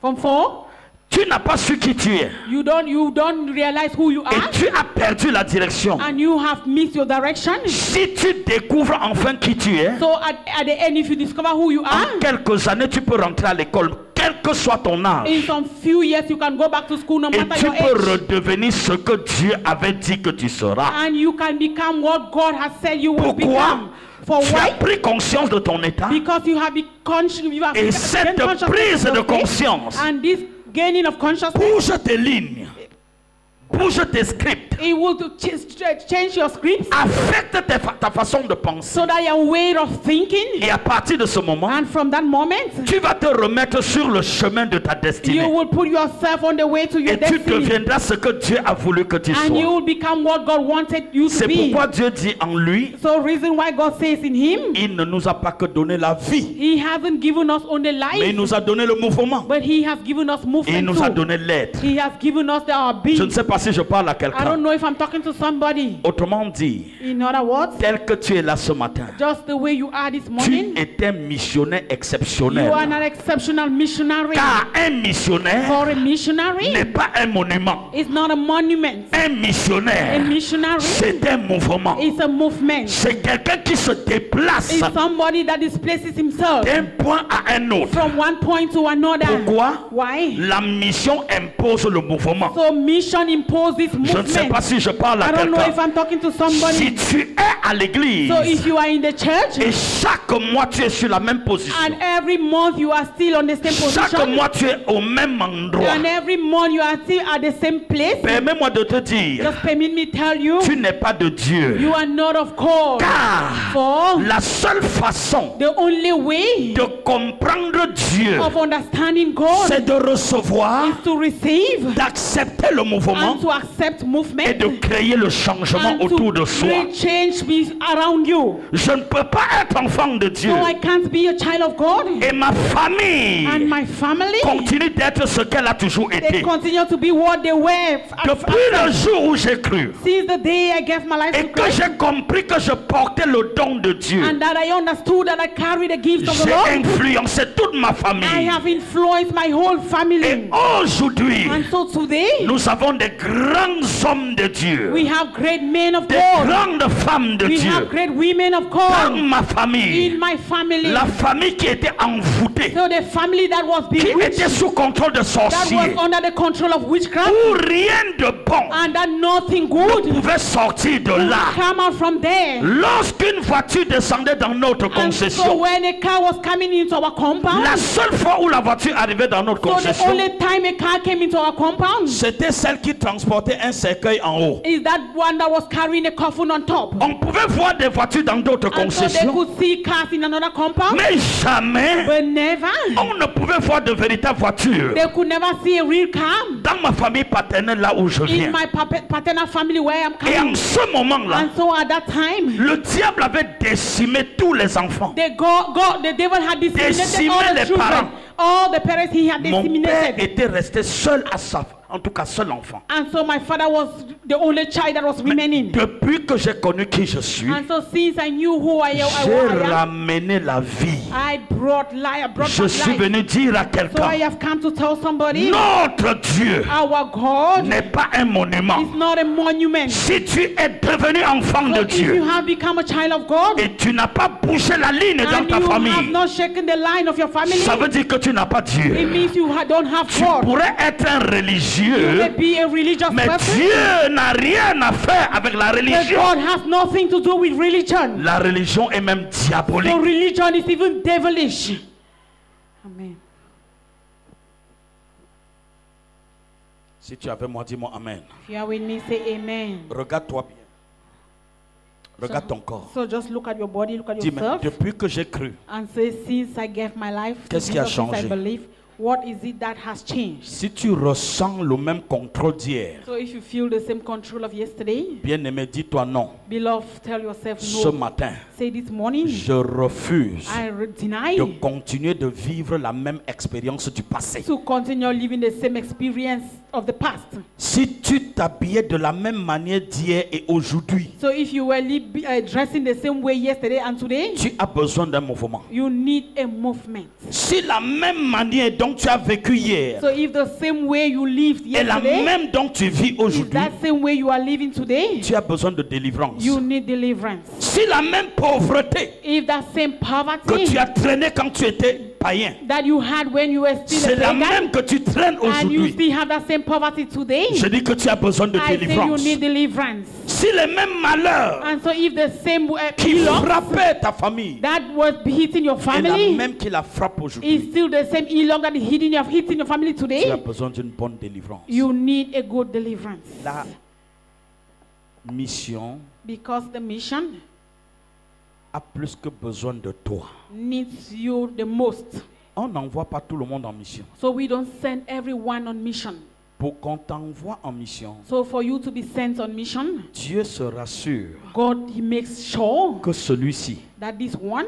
4,
tu n'as pas su qui tu es
you don't realize who you
et
are
tu as perdu la direction.
and you have missed your direction.
Si tu découvres enfin qui tu es,
So at the end, if you discover who you are,
en quelques années, tu peux rentrer à l'école, quel que soit ton âge.
in some few years you can go back to school no
Et
matter
tu
your
peux
age.
redevenir ce que Dieu avait dit que tu seras.
And you can become what God has said you will
Pourquoi?
become. For
Tu as
why?
pris conscience de ton état.
Because you have been conscious. You have
Et
gained
cette
consciousness
prise
of
de
your faith,
conscience
and this gaining of consciousness,
bouge tes lignes, bouge tes scripts,
it will change your scripts
affecte ta façon de penser.
so that your way of thinking,
Et à partir de ce moment,
and from that moment,
tu vas te remettre sur le chemin de ta
you
destinée.
will put yourself on the way to your
Et tu
destiny,
deviendras ce que Dieu a voulu que tu
and you
sois.
will become what God wanted you to
C'est
be.
pourquoi Dieu dit en lui,
So reason why God says in Him,
il ne nous a pas que donné la vie,
He hasn't given us only
mais
life,
il nous a donné le mouvement.
but He has given us
Et il
movement
nous a
too.
donné l'être.
He has given us our
Je
being.
ne sais pas si je parle à
I
quelqu'un.
don't know if I'm talking to somebody.
Autrement dit,
In other words,
tel que tu es là ce matin,
just the way you are this
tu
morning,
es un missionnaire
you
exceptionnel.
are an exceptional missionary.
Car un missionnaire
For a missionary,
n'est pas un monument.
it's not a monument.
Un
A
missionnaire,
missionary
c'est un mouvement.
is a movement.
C'est quelqu'un qui se déplace
It's somebody that displaces himself
d'un point à un autre.
from one point to another.
Pourquoi?
Why?
La mission impose le mouvement.
So mission imposes
Je ne sais pas
movement.
si je parle à
I don't know if
quelqu'un.
I'm talking to
Si
somebody.
tu es à l'église
So if you are in the church
et chaque mois tu es sur la même position,
and every month you are still on the same
chaque
position,
mois tu es au même endroit,
and every month you are still at the same place,
permets-moi de te dire,
just permit me tell you,
tu n'es pas de Dieu.
you are not of God.
Car
For
la seule façon
the only way
de comprendre Dieu,
of understanding God
c'est de recevoir,
is to receive
d'accepter le mouvement
and to accept
et
movement
de créer le changement
and
autour de
to
soi.
create change be around you.
Je ne peux pas être enfant de Dieu
So I can't be a child of God,
et ma famille
and my family,
continue d'être ce qu'elle a toujours
they
été.
continue to be what they were
Depuis le jour où j'ai cru
since the day I gave my life
et
to
que
Christ,
j'ai compris que je portais le don de Dieu,
and that I understood that I carry the gift of the
j'ai
Lord,
influencé toute ma
I
famille.
have influenced my whole
Et
family.
aujourd'hui,
And so today,
nous avons des grands hommes de Dieu,
we have great men of
des
God.
grandes femmes de
We have
Dieu
great women of
dans
God
ma famille.
in my family.
La famille qui était envoûtée,
So the family that was
qui
bewitched,
était sous contrôle de
that
sorciers,
was under the control of witchcraft,
où rien de bon
and that nothing
ne
good
pouvait sortir de
would
là.
come out from there.
Lorsqu'une voiture descendait dans notre
And so
concession,
when a car was coming into our compound,
la seule fois où la voiture arrivait dans notre
so the
concession,
only time a car came into our compound
c'était celle qui transportait un cercueil en haut.
is that one that was carrying a coffin on top.
On pouvait voir des voitures dans d'autres
And so they
concessions,
could see cars in another compound,
mais jamais
but never.
on ne pouvait voir de véritables voitures.
They could never see a real car
Dans ma famille paternelle, là où je
in
viens.
my paternal family where I'm
Et en
coming.
ce moment-là,
And so at that time,
le diable avait décimé tous les enfants.
the devil had disseminated
Décimé
all
les
the children,
parents.
all the parents he had
Mon père
disseminated.
était resté seul en tout cas seul enfant.
And so my father was the only child that was remaining.
Depuis que j'ai connu qui je suis,
And so since I knew who I
j'ai
am,
ramené la vie.
I brought life.
Je suis venu dire à
So
quelqu'un,
I have come to tell somebody,
notre Dieu
our God
n'est pas un monument.
is not a monument.
Si tu es devenu enfant de
So if you
Dieu
have become a child of God,
et tu n'as pas bougé la ligne dans
and
ta
you have
famille,
not shaken the line of your family,
ça veut dire que tu n'as pas
it
Dieu.
means you don't have
Tu
God.
pourrais être un
You may
religieux,
be a religious
mais
person,
Dieu n'a rien à faire avec la
but
religion.
God has nothing to do with religion.
La religion est même diabolique.
So religion is even devilish. Amen.
Si tu avais moi, dis-moi Amen.
If you are with me, say amen.
Regarde-toi bien. Regarde ton corps.
So just look at your body, look at
Dis-moi,
yourself,
depuis que j'ai cru,
and say, since I gave my life to
Qu'est-ce qui a
Jesus, since I
changé?
believe, what is it that has changed?
si tu ressens le même contrôle d'hier,
So if you feel the same control of yesterday,
bien-aimé, dis-toi non.
beloved, tell yourself
Ce
no.
matin,
Say this morning,
je refuse
deny
de continuer de vivre la même expérience du passé.
to continue living the same experience of the past.
Si tu t'habillais de la même manière d'hier et aujourd'hui,
So if you were dressing the same way yesterday and today,
tu as besoin d'un mouvement.
you need a movement.
Si la même manière dont tu as vécu hier
So if the same way you lived
est la
yesterday
même dont tu vis
is
aujourd'hui,
that same way you are living today,
tu as besoin de délivrance.
you need deliverance.
Si la même pauvreté
If that same
que
poverty
tu as traîné quand tu étais païen,
that you had when you were still
c'est
a
la
pagan,
même que tu traînes
and you
aujourd'hui,
still have that same poverty today,
je dis que tu as besoin de
I say you
délivrance.
need deliverance.
Si les mêmes malheurs
And so if the same
qui
ill luck
frappaient ta famille
that was hitting your
est la
family
même qui la frappe
is
aujourd'hui,
still the same ill luck that is hitting your family
tu as
today,
besoin d'une bonne délivrance.
you need a good deliverance.
La mission
Because the mission
a plus que besoin de toi.
needs you the most.
On n'envoie pas tout le monde en mission.
So we don't send everyone on mission.
Pour qu'on t'envoie en mission,
So for you to be sent on mission,
Dieu se rassure
God, He makes sure
que celui-ci
that this one,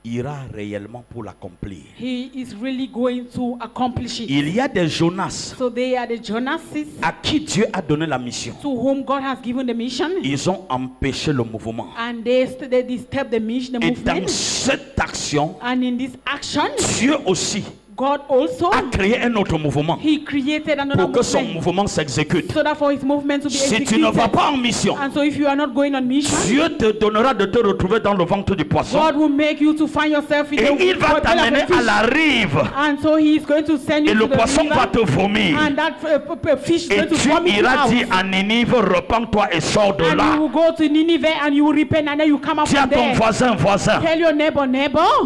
ira réellement pour l'accomplir.
He is really going to accomplish it.
Il y a des Jonas
So they are the Jonases
à qui Dieu a donné la mission.
to whom God has given the mission,
Ils ont empêché le mouvement.
and they disturb the mission, the
Et dans
movement.
cette action,
And in this action,
Dieu aussi
God also,
a créé un autre mouvement
He created another
pour que son
movement,
mouvement s'exécute.
so that for His movement to be
Si tu ne vas
executed.
pas en mission,
And so if you are not going on mission,
Dieu te donnera de te retrouver dans le ventre du poisson.
God will make you to find yourself in
Et
the
il va
belly of a
t'amener à
fish.
la rive.
And so He is going to send
Et
you
le
to the
poisson va te
river,
vomir.
and that fish is
Et
going to
tu
vomit you
iras
out.
dire à Ninive, repens-toi et sors de
And you
là.
will go to Nineveh and you will repent, and then you come out
Dis à
from
ton
there.
voisin,
Tell your neighbor,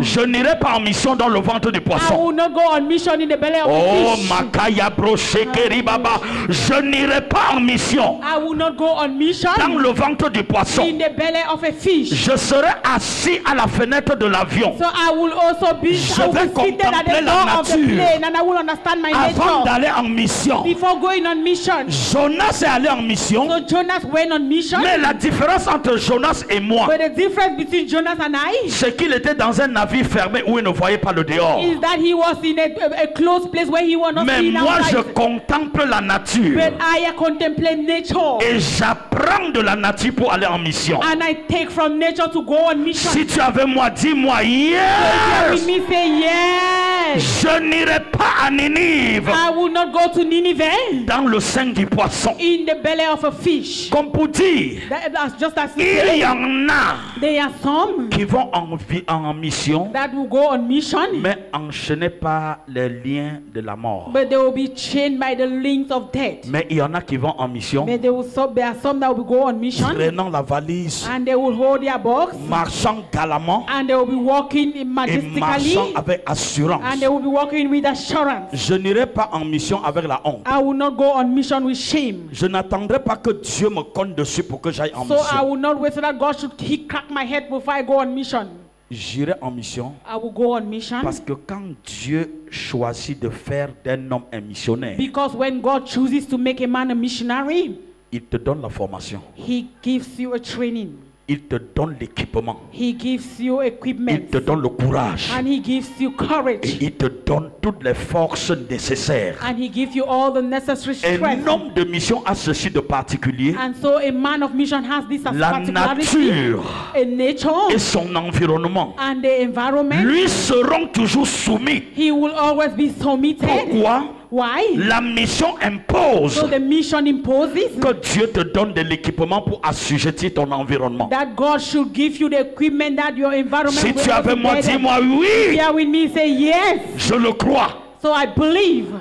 je n'irai pas en mission dans le ventre du
I
poisson.
will not go on mission in the belly of
Oh,
the fish.
Makaya Broshekeri Baba, je n'irai pas en mission
I will not go on mission
dans le ventre du poisson.
in the belly of a fish.
Je serai assis à la fenêtre de l'avion
So I will also be,
Je
I will
vais
be seated at
contempler
the
la
door of the
nature
plane, and I will understand my
avant
nature
d'aller en mission.
before going on mission.
Jonas est allé en mission,
So Jonas went on mission,
mais la différence entre Jonas et moi,
but the difference between Jonas and I
c'est qu'il était dans un navire fermé où il ne voyait pas le dehors.
is that he was in a closed place where he was not
Mais
seeing
moi, je
outside.
contemple la nature
But I contemplate nature,
et j'apprends de la nature pour aller en mission.
and I take from nature to go on mission.
Si tu avais moi, dis-moi,
Here with
yes,
me say yes.
je n'irai pas à Ninive
I will not go to Nineveh
dans le sein du poisson.
in the belly of a fish.
Comme pour dire,
That's just as you
il
say.
y en a
There are some
qui vont en mission,
that will go on mission,
mais enchaînés par les liens de la mort.
but they will be chained by the links of death.
Mais il y en a qui vont en mission,
But there are some that will go on mission,
traînant la valise,
and they will hold their box,
marchant galamment
and they will be walking
et
majestically,
marchant avec assurance.
and they will be walking with assurance.
Je n'irai pas en mission avec la honte.
I will not go on mission with shame.
Je n'attendrai pas que Dieu me cogne dessus pour que j'aille en
So I
mission.
will not wait so that God should crack my head before I go on mission.
J'irai en mission
I will go on mission
parce que quand Dieu choisit de faire d'un homme un missionnaire,
because when God chooses to make a man a missionary,
il te donne la formation.
He gives you a training.
il te donne l'équipement.
He gives you
Il
equipment.
te donne le courage.
And He gives you
Et
courage.
il te donne toutes les forces nécessaires.
And He gives you all the necessary
Un
strength.
homme de mission a ceci de particulier.
And so a man of mission has this as
La
particularity.
nature
A nature
et son environnement
and the environment.
lui seront toujours soumis.
He will always be submitted.
Pourquoi?
Why?
La mission impose
So the mission imposes
que Dieu te donne de l'équipement pour assujettir ton environnement.
that God should give you the equipment that your environment
Si
will
tu avais moi,
together.
dis-moi oui.
Here with me, say yes.
Je le crois.
So I believe.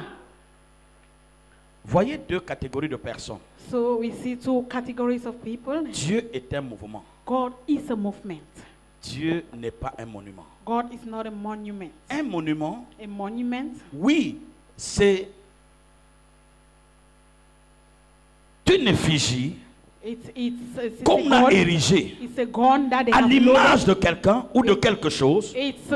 Voyez deux catégories de personnes.
So we see two categories of people.
Dieu est un mouvement.
God is a movement.
Dieu n'est pas un monument.
God is not a monument.
Un monument,
A monument,
oui, c'est une effigie
it's
qu'on
a
a
god.
érigée
It's a gun that they
à
have
l'image
loaded.
de quelqu'un ou de quelque chose
It's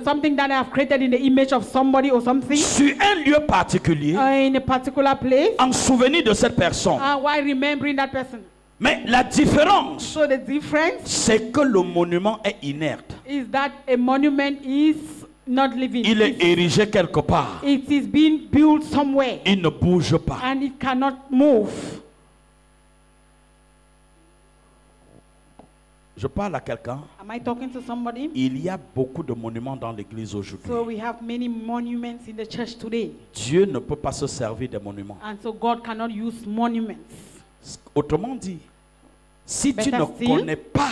something that they have created in the image of somebody or something
sur un lieu particulier
in a particular place.
en souvenir de cette personne.
While remembering that person.
Mais la différence,
So the difference
c'est que le monument est inerte.
is that a monument is not living.
Il est érigé quelque part.
It is being built somewhere
Il ne bouge pas.
and it cannot move.
Je parle à quelqu'un.
Am I talking to somebody?
Il y a beaucoup de monuments dans l'église aujourd'hui.
So we have many monuments in the church today.
Dieu ne peut pas se servir des monuments.
And so God cannot use monuments.
Autrement dit, si tu
Better
ne
still,
connais pas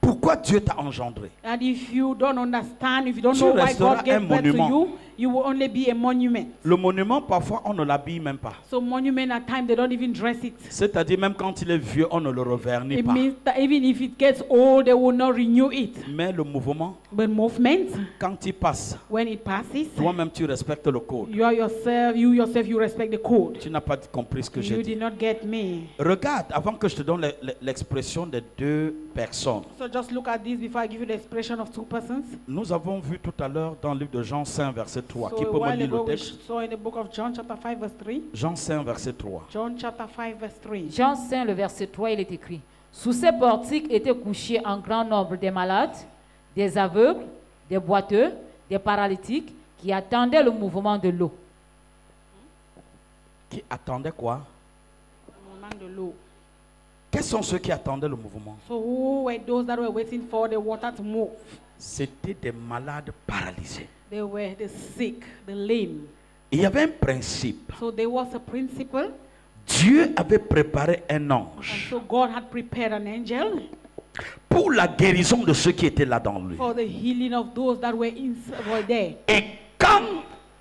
pourquoi Dieu t'a engendré,
And if you don't understand, if you don't
Tu
know why
resteras
God gave
un
birth to
monument.
you, you will only be a monument.
le monument, parfois, on ne l'habille même pas.
So monument at times they don't even dress it.
C'est-à-dire, même quand il est vieux, on ne le revernit
It
pas.
means that even if it gets old, they will not renew it.
Mais le mouvement,
But movement,
quand il passe,
when it passes,
toi-même, tu respectes le code.
you yourself, you respect the code.
Tu n'as pas compris ce que j'ai
You
dit.
did not get me.
Regarde, avant que je te donne l'expression des deux personnes.
So just look at this before I give you the expression of two persons.
Nous avons vu tout à l'heure dans le livre de Jean 5, verset 3. Qui
So a
peut me
while
lire
ago
le
we
texte?
saw in the book of John chapter 5 verse 3.
Jean 5, verset 3.
John chapter 5 verse 3.
Jean 5, le verset 3, il est écrit: Sous ces portiques étaient couchés un grand nombre des malades, des aveugles, des boiteux, des paralytiques qui attendaient le mouvement de l'eau.
Qui attendait quoi?
Mouvement de l'eau.
Quels sont ceux qui attendaient le mouvement?
So who were those that were waiting for the water to move?
C'était des malades paralysés.
They were the sick, the lame.
Il y avait un principe.
So there was a principle,
Dieu avait préparé un
and
ange
so God had prepared an angel
pour la guérison de ceux qui étaient là dans lui.
for the healing of those that were there.
Et quand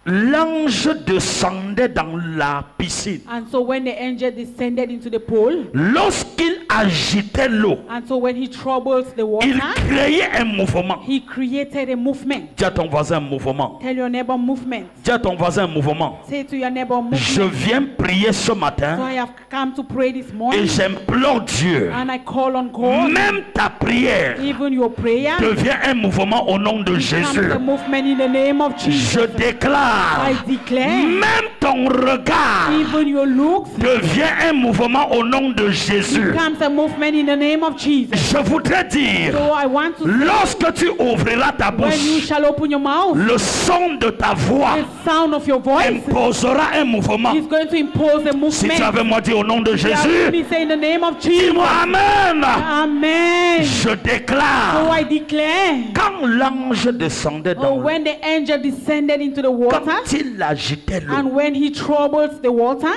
l'ange descendait dans la piscine,
And so when the angel descended into the pool,
lorsqu'il agitait l'eau,
and so when he troubles the
il
water,
créait un mouvement.
he created a movement.
Dis à ton voisin un mouvement.
Tell your neighbor movement.
Dis à ton voisin un mouvement.
Say to your neighbor
Je
movement.
viens prier ce
So
matin
I have come to pray this
et
morning,
j'implore Dieu.
and I call on God.
Même ta prière
Even your prayer
devient un mouvement au nom de
becomes
Jésus.
a movement in the name of Jesus.
Je déclare,
I declare,
même ton regard
even your looks
devient un mouvement au nom de Jésus.
becomes a movement in the name of Jesus.
Je voudrais dire,
So I want to say,
lorsque tu ouvriras ta
when you
bouche,
shall open your mouth,
le son de ta voix
the sound of your voice
imposera un mouvement.
is going to impose a
Si tu
movement.
avais moi dit au nom de
You have
Jésus,
me say in the name of Jesus.
dis-moi Amen.
Amen.
Je
So
déclare,
I declare,
quand l'ange descendait dans l'eau,
when the angel descended into the water,
quand il agitait l'eau,
and when he troubles the water,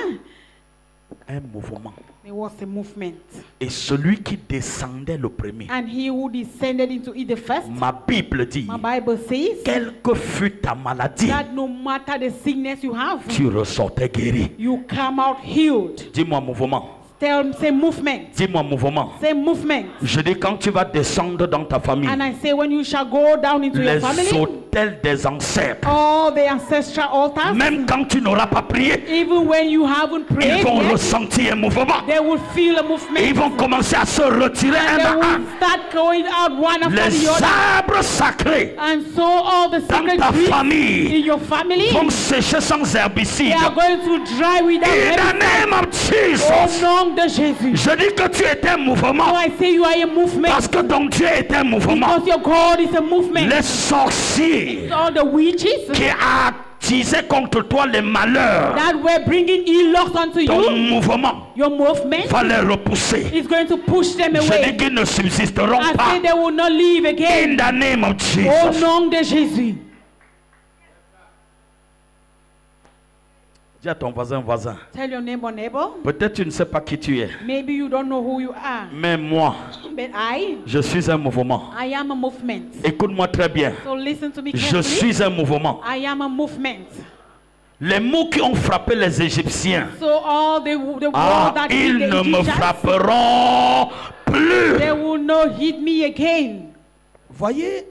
un mouvement.
there was a movement.
Et celui qui descendait le premier,
And he who descended into it the first,
ma Bible dit,
my Bible says,
quelle que fût ta maladie,
that no matter the sickness you have,
tu ressortais guéri.
you come out healed.
Dis-moi mouvement.
Say movement.
Dis-moi mouvement.
Say movement.
Je dis quand tu vas descendre dans ta famille,
And I say when you shall go down into your
les
family,
autels des ancêtres.
All the ancestral altars.
Même quand tu n'auras pas prié,
Even when you haven't
ils
prayed
vont
yet,
ressentir un mouvement.
they will feel a movement.
Et ils vont commencer à se retirer
And
un
they
à un.
will start going out one after the
Les
other.
arbres sacrés
And so all the
dans
sacred
ta
trees
famille
in your family,
vont sécher sans
they
herbicide.
are going to dry without
In the
herbicide.
name of
Au
Jesus.
nom de Jésus.
Je dis que tu es un
So
mouvement
I say you are a movement.
parce que ton Dieu est un mouvement.
Because your God is a movement.
Les sorciers
All the witches
qui a attisé contre toi les malheurs,
that were bringing ill lucks unto
ton
you,
mouvement
your movement
va les repousser.
is going to push them
Je dis
away.
qu'ils ne subsisteront
I
pas.
say they will not leave
In
again.
the name of
Au
Jesus.
nom de Jésus.
Dis à ton voisin.
Tell your neighbor,
Peut-être tu ne sais pas qui tu es,
maybe you don't know who you are,
mais moi,
but I
je suis un mouvement.
am a movement.
Écoute-moi très bien.
So listen to me
Je
carefully.
suis un mouvement.
I am a movement.
Les mots qui ont frappé les Égyptiens,
So all the world that hit
ils
the
ne me
Egyptians,
frapperont plus.
they will not hit me again.
Voyez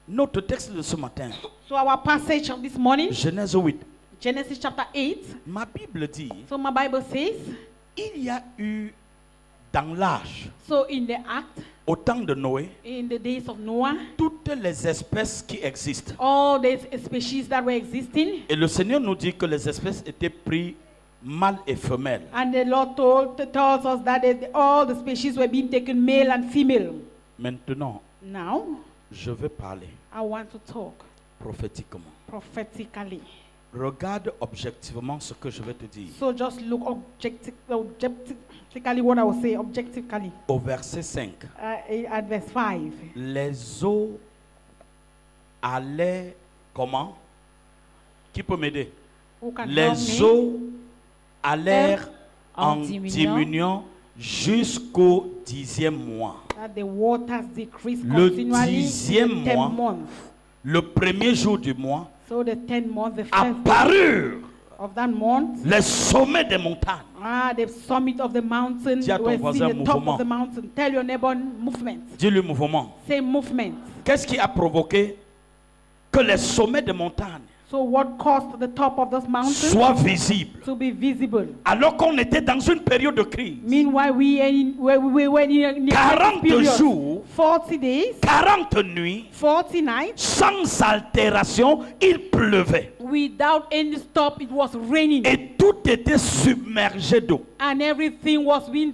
notre texte de ce matin,
So our passage of this morning,
Genèse 8.
Genesis chapter 8.
Ma Bible dit,
So my Bible says,
il y a eu dans l'âge,
so in the act,
au temps de Noé,
in the days of Noah,
toutes les espèces qui existent.
all these species that were existing,
Et le Seigneur nous dit que les espèces étaient prises mâles et femelles.
and the Lord tells us that all the species were being taken male and female.
Maintenant,
Now,
je vais parler
I want to talk
prophétiquement.
prophetically.
Regarde objectivement ce que je vais te dire.
So just look objectively what I will say, objectively.
Au verset 5,
At verse 5.
les eaux allaient comment? Qui peut m'aider?
Who can help
Les
me?
eaux allèrent
En
en
diminuant.
diminuant jusqu'au 10e mois.
That the waters decrease
Le
continually
10e
in the 10th
mois,
month.
Le premier jour du mois,
So the 10th month, the first day
apparurent
of that month,
les sommets des montagnes.
the summit of the mountain,
Dis à ton
we're
voisin,
seeing the top
mouvement.
of the mountain. Tell your neighbor movement.
Dis le mouvement.
Say movement.
Qu'est-ce qui a provoqué que les sommets des montagnes
So what caused the top of those mountains
soient visibles
to be visible?
alors qu'on était dans une période de crise?
Meanwhile, we were in a
40
period.
jours,
40 days,
40 nuits,
40 nights,
sans altération, il pleuvait.
without any stop, it was raining.
Et tout était submergé d'eau.
And everything was being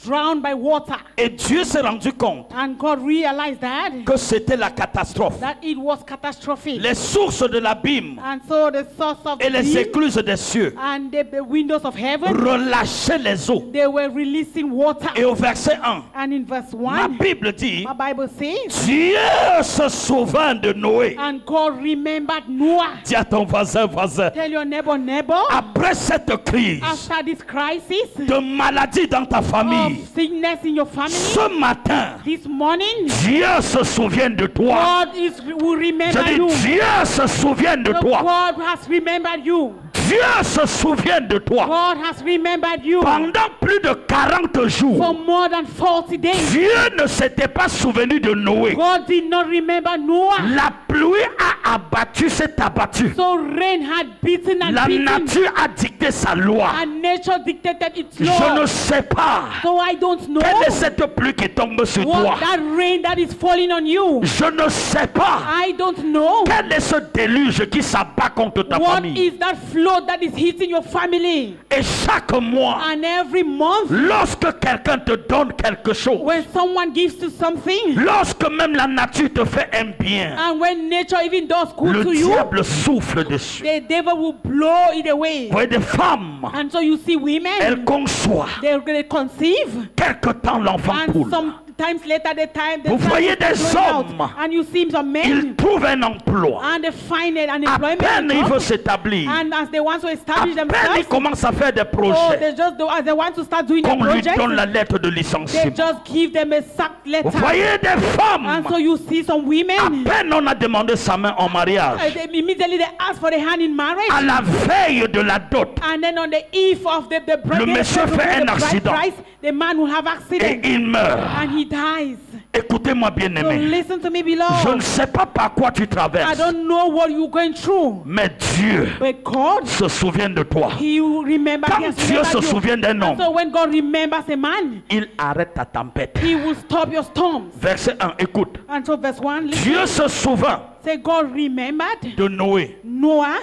drowned by water.
Et Dieu s'est rendu compte
And God realized
que c'était la catastrophe.
that it was catastrophic.
Les sources de l'abîme
And so the source of
et
the
les
deep
écluses des cieux
and the windows of heaven,
relâchaient les eaux.
they were releasing water.
Et au verset 1,
And in verse
ma
1,
Bible dit,
my Bible says,
Dieu se souvint de Noé.
and God remembered Noah.
Dis à ton voisin.
Tell your neighbor,
Après cette crise
after this crisis
de maladie dans ta
of
famille,
sickness in your family,
ce matin,
this morning,
Dieu se souvient de toi.
God will
Je
remember
dis,
you.
Dieu se souvient de
So
toi.
God has remembered you.
Dieu se souvient de toi.
God has remembered you.
Pendant plus de 40
For
jours,
more than 40 days,
Dieu ne s'était pas souvenu de Noé.
God did not remember Noah.
La pluie a abattu, s'est abattue.
So rain had beaten and
La
beaten,
nature a dicté sa loi.
and nature dictated its
Je
law.
ne sais pas
So I don't know
quelle est cette pluie qui tombe sur toi.
what that rain that is falling on you.
Je ne sais pas
I don't know
quel est ce déluge qui s'abat contre ta
what
famille.
is that flood that is hitting your family.
Et chaque mois,
And every month,
lorsque quelqu'un te donne quelque chose,
when someone gives you something,
lorsque même la nature te fait un bien,
and when nature even does good
le
to you,
diable souffle dessus.
the devil will blow it away.
Vous voyez des femmes,
And so you see women,
elles conçoivent.
they conceive,
Quelque temps l'enfant
and
coule.
sometimes later the time
Vous voyez des
out,
hommes,
and you see some men,
ils trouvent un emploi.
and they find an
À
employment,
peine il
job,
veut s'établir.
and as they want to
À
establish
peine il
themselves,
commence à faire des
oh,
projets.
they just do, as they want to start doing a
On lui
project,
donne la lettre de
they
licenciement.
just give them a sack letter.
Vous voyez des femmes,
And so you see some
à
women,
peine on a demandé sa main en mariage.
immediately they ask for the hand in marriage.
À la veille de la dot,
And then on the eve of the
Le monsieur fait un accident.
price, the man will have
et
accident
il meurt.
and he dies.
Écoutez-moi bien
So
aimé.
listen to me,
Je
beloved.
ne sais pas par quoi tu
I
traverses.
don't know what you're going through,
Mais Dieu
but God,
se souvient de toi.
He will remember.
Quand
He has
Dieu se
remembered you.
souvient d'un
And so
homme,
when God remembers a man,
il arrête ta tempête.
He will stop your storms.
Verset 1, écoute.
And so verse 1, listen,
Dieu se souvint
say God remembered
de Noé
Noah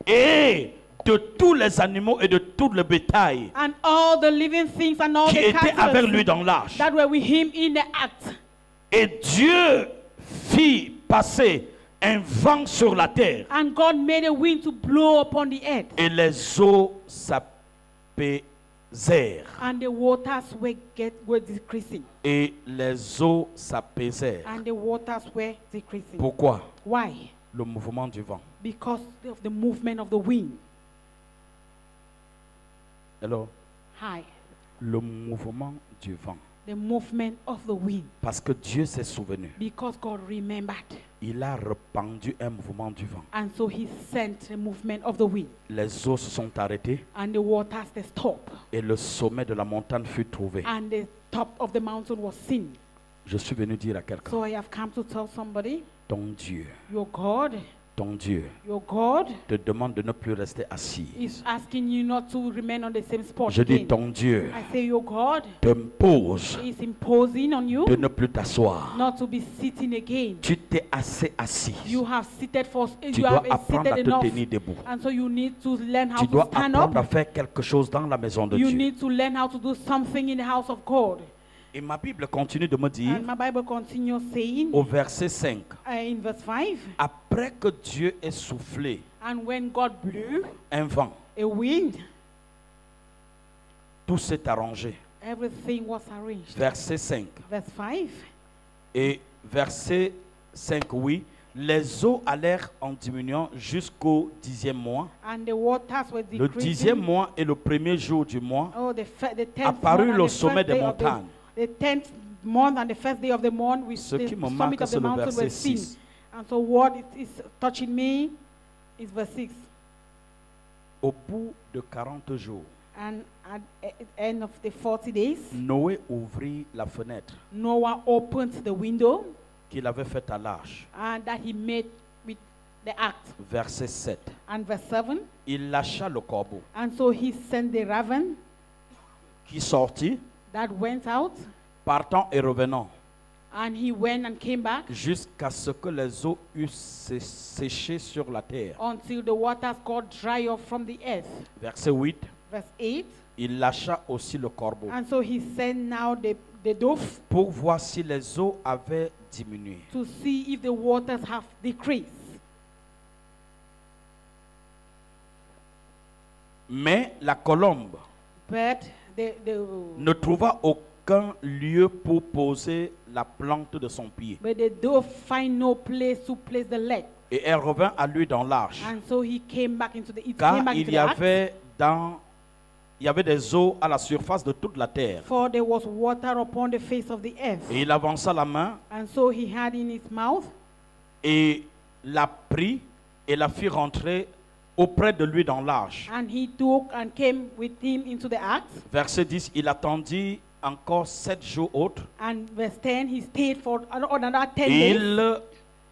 et de tous les animaux et de tout le bétail
and all the living things and all
qui
the
étaient avec lui
cattle
dans l'arche.
that were with him in the act.
Et Dieu fit passer un vent sur la terre
And God made a wind to blow upon the earth,
et les eaux s'apaisèrent.
and the waters were decreasing.
Et les eaux s'apaisèrent.
And the waters were decreasing.
Pourquoi?
Why?
Le mouvement du vent.
Because of the movement of the wind.
Alors,
Hi.
le mouvement du vent.
The movement of the wind.
Parce que Dieu s'est souvenu.
Because God remembered.
Il a répandu un mouvement du vent.
And so He sent the movement of the wind.
Les eaux se sont arrêtées
And the waters they stopped.
et le sommet de la montagne fut trouvé.
And the top of the mountain was seen.
Je suis venu dire à quelqu'un,
So I have come to tell somebody,
ton Dieu
your God
te demande de ne plus rester assis.
is asking you not to remain on the same spot
Je dis,
again.
ton Dieu
I say your God
t'impose
is imposing on you
de ne plus t'asseoir.
not to be sitting again.
Tu t'es assez assis.
You have seated for,
Tu
you
dois
have
apprendre à
seated
te
enough.
tenir debout.
And so you need to learn how
Tu
to
dois
stand
apprendre à
up.
faire quelque chose dans la maison de
You
Dieu.
need to learn how to do something in the house of God.
Et ma Bible continue de me dire,
And my Bible continues saying
au verset 5,
in verse 5,
après que Dieu ait soufflé
and when God blew
un vent,
a wind,
tout s'est arrangé.
everything was arranged.
Verset 5.
Verse 5,
Et verset 5, oui, les eaux allèrent en diminuant jusqu'au 10e mois.
and the waters were
Le 10e
decreasing.
mois et le premier jour du mois
Oh, the 10th
apparut
month
le
and the
sommet
first
des
day of
montagnes.
the 10th month and the first day of the month, with
Ce
the
qui me
summit
marque,
of the
c'est le
mountain
verset
were seen.
6.
And so what it is touching me is verse 6.
Au bout de 40 jours,
And at the end of the 40 days,
Noé ouvrit la fenêtre
Noah opened the window
qu'il avait faite à l'arche.
and that he made with the axe.
Verset 7.
And verse 7,
Il lâcha le corbeau
and so he sent the raven
qui sortit,
that went out,
partant et revenant,
and he went and came back
jusqu'à ce que les eaux eussent séché sur la terre.
until the waters got dry off from the earth.
Verset 8.
Verse 8,
Il lâcha aussi le corbeau
and so he sent now the dove
pour voir si les eaux avaient diminué.
to see if the waters have decreased.
Mais la colombe
But
ne trouva aucun lieu pour poser la plante de son pied.
but the dove find no place to place the leg.
Et elle revint à lui dans l'arche,
And so he came back into the, it
car
came back
il
into
y
the ark,
avait des eaux à la surface de toute la terre.
for there was water upon the face of the earth.
Et il avança la main
And so he had in his mouth
et la prit et la fit rentrer auprès de lui dans l'arche.
and he took and came with him into the ark.
Verset 10, il attendit encore 7 jours autres.
And verse 10, he stayed for another 10
Et
days.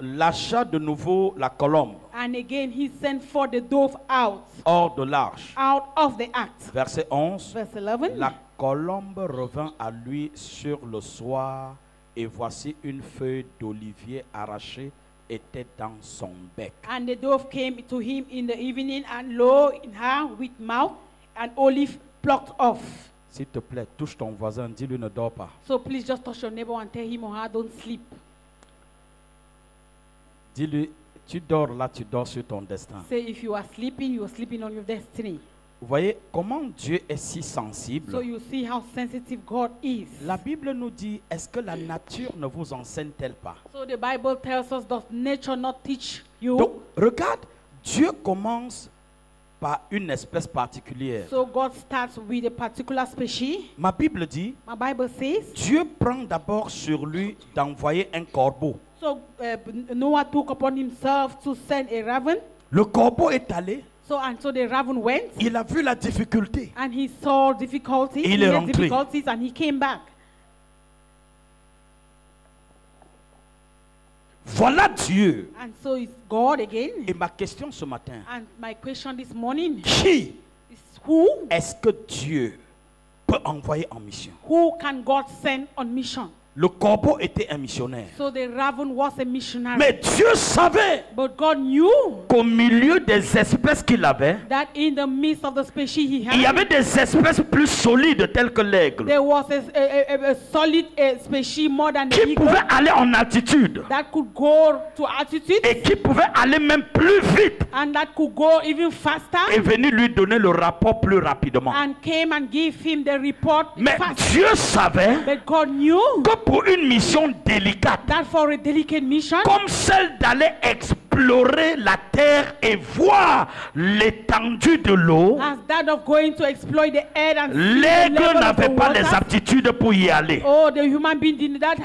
il lâcha de nouveau la colombe
And again he sent for the dove out
hors de l'arche.
of the ark.
Verset 11,
Verse 11,
la colombe revint à lui sur le soir, et voici une feuille d'olivier arrachée était dans son bec.
and the dove came to him in the evening, and lo, in her with mouth and olive plucked off.
S'il te plaît, touche ton voisin, dis-lui ne dors pas.
So please just touch your neighbor and tell him or her, don't sleep.
Dis-lui, tu dors là, tu dors sur ton destin.
Say if you are sleeping on your destiny.
Vous voyez comment Dieu est si sensible.
So you see how sensitive God is.
La Bible nous dit, est-ce que la nature ne vous enseigne-t-elle pas?
So the Bible tells us, does nature not teach you?
Donc, regarde, Dieu commence par une espèce particulière.
So God starts with a particular species.
Ma Bible dit,
My Bible says,
Dieu prend d'abord sur lui d'envoyer un corbeau.
so Noah took upon himself to send a raven.
Le corbeau est allé,
And so the raven went,
il a vu la difficulté.
and he saw difficulties.
Il
He
est
had
rentré.
difficulties, and he came back.
Voilà Dieu.
And so it's God again.
Et ma question ce matin,
And my question this morning
qui
is who
est-ce que Dieu peut envoyer en mission?
who can God send on mission?
Le corbeau était un missionnaire.
So the raven was a missionary.
Mais Dieu savait
But God knew
qu'au milieu des espèces qu'il avait,
that in the midst of the species he
il y
had,
avait des espèces plus solides telles que l'aigle,
there was a solid species more than the
qui
eagle
pouvaient aller en altitude
that could go to altitude
et qui pouvaient aller même plus vite
and that could go even faster
et venir lui donner le rapport plus rapidement.
and came and gave him the report
Mais
fast.
Dieu savait
But God knew
que pour une mission délicate,
that for a delicate mission,
comme celle d'aller explorer la terre et voir l'étendue de l'eau,
as that of going to exploit the air and see the
l'aigle
level of the
n'avait pas les
waters,
aptitudes pour y aller.
oh, the human being did that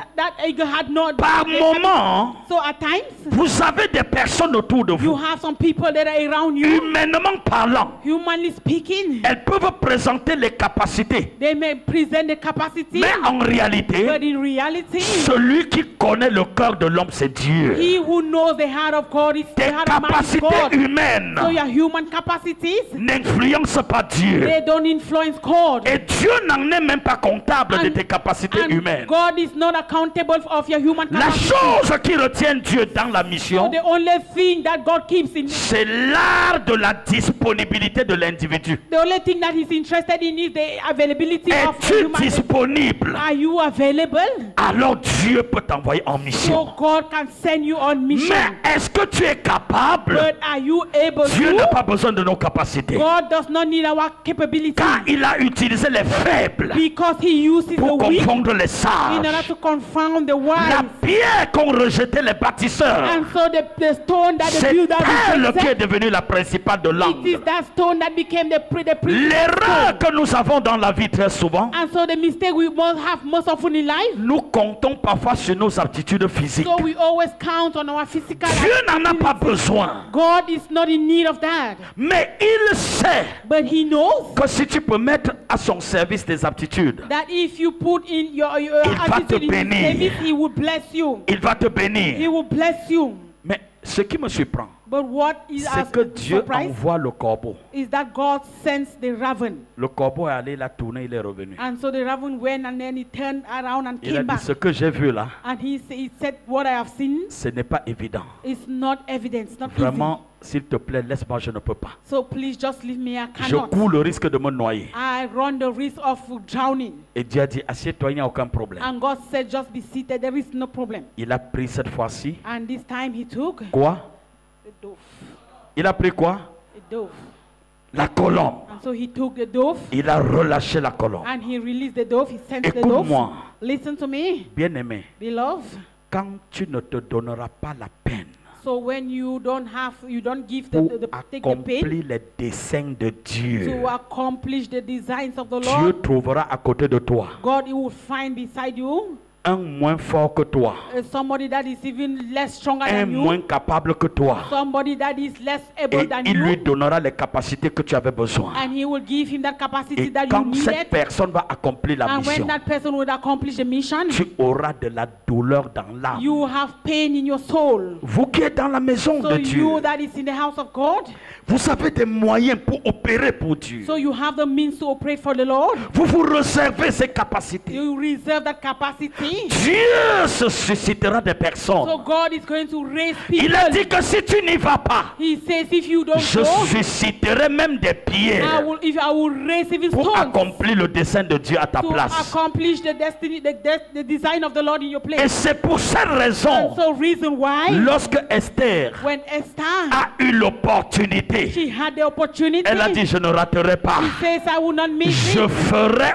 eagle had not.
Par moment,
So at times,
vous avez des personnes autour de
you
vous,
have some people that are around you,
humainement parlant,
humanly speaking,
elles peuvent présenter les capacités.
they may present the capacity,
Mais en réalité,
but in reality,
celui qui connaît le cœur de l'homme, c'est Dieu.
he who knows the heart of God is the
Tes
heart of man is
capacités
God.
humaines
So your human capacities,
n'influencent pas Dieu.
they don't influence God.
Et Dieu n'en est même pas comptable de
And-
tes capacités
And
humaines.
God is not accountable of your human
La
capacities.
chose qui retient Dieu dans la
So
mission,
the only thing that God keeps in,
c'est l'art de la disponibilité de l'individu.
the only thing that He's interested in is the availability of the
Es-tu
human.
disponible?
Are you available?
Alors Dieu peut t'envoyer en
So
mission.
God can send you on mission.
Mais est-ce que tu es capable?
But are you able
Dieu n'a
to?
pas besoin de nos capacités.
God does not need our capability
Car il a utilisé les faibles
because He uses
pour
the weak
confondre les
in order
sages.
to confound the
La
wise.
pierre qu'ont rejeté les bâtisseurs,
And so the stone that the
c'est
builder
elle qui est
rejected,
devenue la principale de
it is
l'angle.
that stone that became the principal
L'erreur
stone.
que nous avons dans la vie très souvent,
And so the mistake we must have most often in life,
nous comptons parfois sur nos aptitudes physiques.
so we always count on our physical
Dieu n'en a pas
activities.
besoin.
God is not in need of that.
Mais il sait
But He knows
que si tu peux mettre à son service des aptitudes,
that if you put in your
Il va te
attitude in His
bénir.
service, He will bless you.
il va te
He
bénir.
will bless you.
Mais ce qui me surprend,
But what is
c'est que Dieu
surprise
envoie le corbeau.
is that God sends the raven.
Le corbeau est allé, il a tourné, il est revenu.
And so the raven went and then he turned around and
Il a
came
dit,
back.
ce que j'ai vu là,
And he said, what I have seen
ce n'est pas évident.
is not evidence, not
Vraiment, s'il te plaît, laisse-moi, je ne peux pas.
easy. So please just leave me, I
Je
cannot.
cours le risque de me noyer.
I run the risk of drowning.
Et Dieu a dit, assieds-toi, il n'y a aucun problème.
And God said, just be seated, there is no problem.
Il a pris cette fois-ci,
And this time he took
quoi?
the dove.
Il a pris quoi?
A dove.
La colombe.
And so he took the dove
Il a relâché la colombe.
and he released the dove. He sent the dove.
Écoute-moi,
Listen to me,
bien-aimé,
beloved.
quand tu ne te donneras pas la peine
So when you don't give
pour
take the pain
accomplir les desseins de Dieu,
to accomplish the designs of the
Dieu
Lord,
trouvera à côté de toi
God, He will find beside you
un moins fort que toi,
somebody that is even less stronger
un
than
moins
you,
capable que toi,
somebody that is less able
et
than
il lui
you,
donnera les capacités que tu avais besoin.
and He will give him that capacity
Et
that you
quand cette
needed.
personne va accomplir la
And when
mission,
that person will accomplish the mission,
tu auras de la douleur dans l'âme.
you have pain in your soul.
Vous qui êtes dans la maison
So
de Dieu,
you that is in the house of God,
vous avez des moyens pour opérer pour Dieu.
so you have the means to operate for the Lord.
Vous vous réservez ces capacités.
You reserve that capacity.
Dieu se suscitera des
So
personnes.
God is going to raise people.
Il a dit que si tu n'y vas pas,
He says, if you don't
je
go,
susciterai même des pierres
I will raise even
pour
stones
accomplir le dessein de Dieu à ta
to
place.
accomplish the destiny, the design of the Lord in your
Et
place.
c'est pour cette raison,
And so reason why,
lorsque Esther
when Esther,
a eu l'opportunité,
she had the opportunity,
elle a dit, je ne raterai pas.
she says, I will not miss
Je
it.
ferai,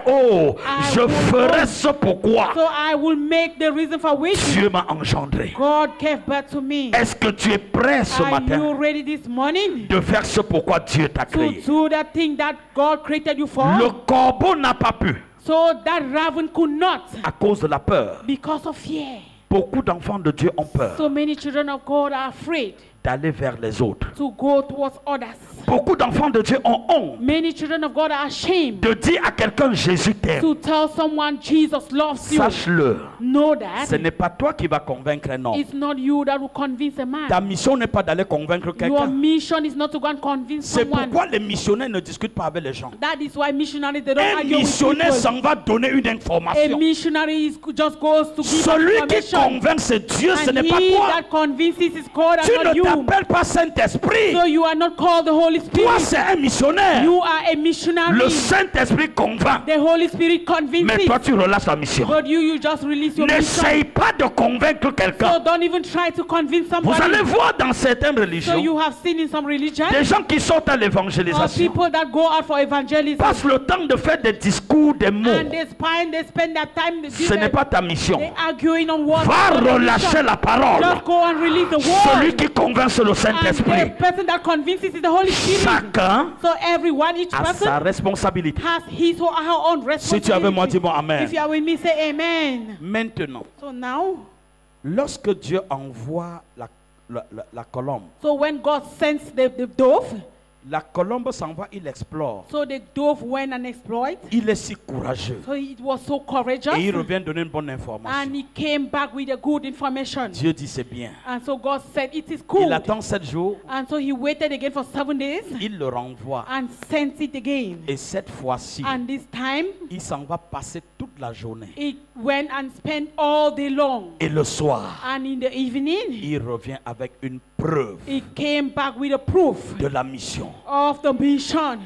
je ferai ce pourquoi
So I will make the reason for which
Dieu m'a engendré.
God gave birth to me.
Est-ce que tu es prêt ce
Are you
matin
ready this morning
de faire ce pourquoi Dieu t'a
to
créé?
do that thing that God created you for?
Le corbeau n'a pas pu
So that raven could not
à cause de la peur.
because of fear.
Beaucoup d'enfants de Dieu ont peur.
So many children of God are afraid.
d'aller vers les autres.
to go towards others.
Beaucoup d'enfants de Dieu ont honte
Many children of God are ashamed
de dire à quelqu'un Jésus t'aime.
to tell someone Jesus loves you.
Sache-le,
Know
ce
that
n'est pas toi qui vas convaincre un homme.
it's not you that will convince a man.
Ta mission n'est pas d'aller convaincre
Your
quelqu'un.
mission is not to go and convince
C'est
someone.
pourquoi les missionnaires ne discutent pas avec les gens.
That is why missionaries, they don't
Un
argue with
missionnaire
people.
s'en va donner une
A
information.
missionary just goes to give
Celui qui
information.
convainc c'est Dieu, ce
And
n'est pas
he
toi.
that convinces is God
Tu
and not
ne
you.
t'appelles pas Saint-Esprit.
So you are not called the Holy
Toi,
Spirit.
c'est un missionnaire.
You are a missionary.
Le Saint-Esprit convainc.
The Holy Spirit
Mais
convinces.
toi, tu relâches la mission.
But you just release your
N'essaye
mission.
pas de convaincre quelqu'un.
So don't even try to convince
Vous allez
somebody.
voir dans certaines
So
religions,
you have seen in some religions,
des gens qui sortent à
or
l'évangélisation
people that go out for evangelism,
passent le temps de faire des discours, des mots.
and they spend their time
Ce n'est pas ta mission.
they arguing on what.
Va
what the
relâcher
mission.
la parole.
Just go and release the
Celui
word.
qui convainc, c'est le
And
Saint-Esprit.
the person that convinces is the Holy Spirit.
Chacun
So everyone, each
a
person
sa responsabilité.
has his or her own
Si tu es avec moi,
responsibility.
dis-moi Amen.
If you are with me, say amen.
Maintenant,
So now,
lorsque Dieu envoie la colombe,
so when God sends the dove,
la colombe s'en va, il explore.
so the dove went and explored.
Il est si courageux.
So it was so courageous.
Et il revient donner une bonne
And
information.
he came back with a good information.
Dieu dit c'est bien.
And so God said, it is
Il
good.
attend 7 jours,
And so he waited again for 7 days
il le renvoie.
and sent it again.
Et cette fois-ci,
And this time,
il s'en va passer toute la journée.
it went and spent all day long.
Et le soir,
And in the evening,
il revient avec une preuve
it came back with a proof
de la mission.
of the mission.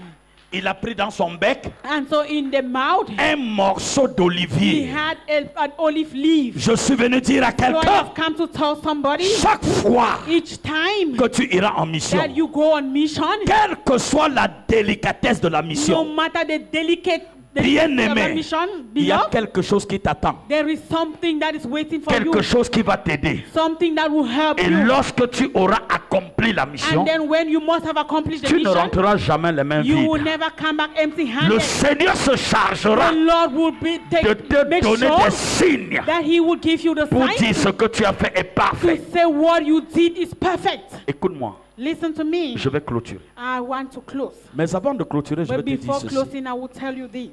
Il a pris dans son bec
And so in the mouth,
un morceau
he
d'olivier.
had an olive leaf.
Je suis venu dire à
So I
quelqu'un,
have come to tell somebody,
chaque fois
each time
que tu iras en mission,
that you go on mission,
quelle que soit la délicatesse de la
no
mission,
matter the delicate
Bien-aimé,
of the mission,
il y a
beloved,
quelque chose qui t'attend,
there is something that is waiting for
quelque
you,
chose qui va t'aider.
something that will help
Et
you.
lorsque tu auras accompli la mission,
And then when you must have accomplished the
tu ne
mission,
rentreras jamais les mains
you will
vides.
never come back
Le
empty-handed.
Seigneur se chargera
The Lord will
de te
make
donner
sure
des signes
that He will give you the
pour
sign
dire ce que tu as fait est
to
parfait.
say what you did is perfect.
Écoute-moi,
Listen to me.
je vais clôturer.
I want to close.
Mais avant de clôturer, je vais
But
te dire
before
ceci.
closing, I will tell you this.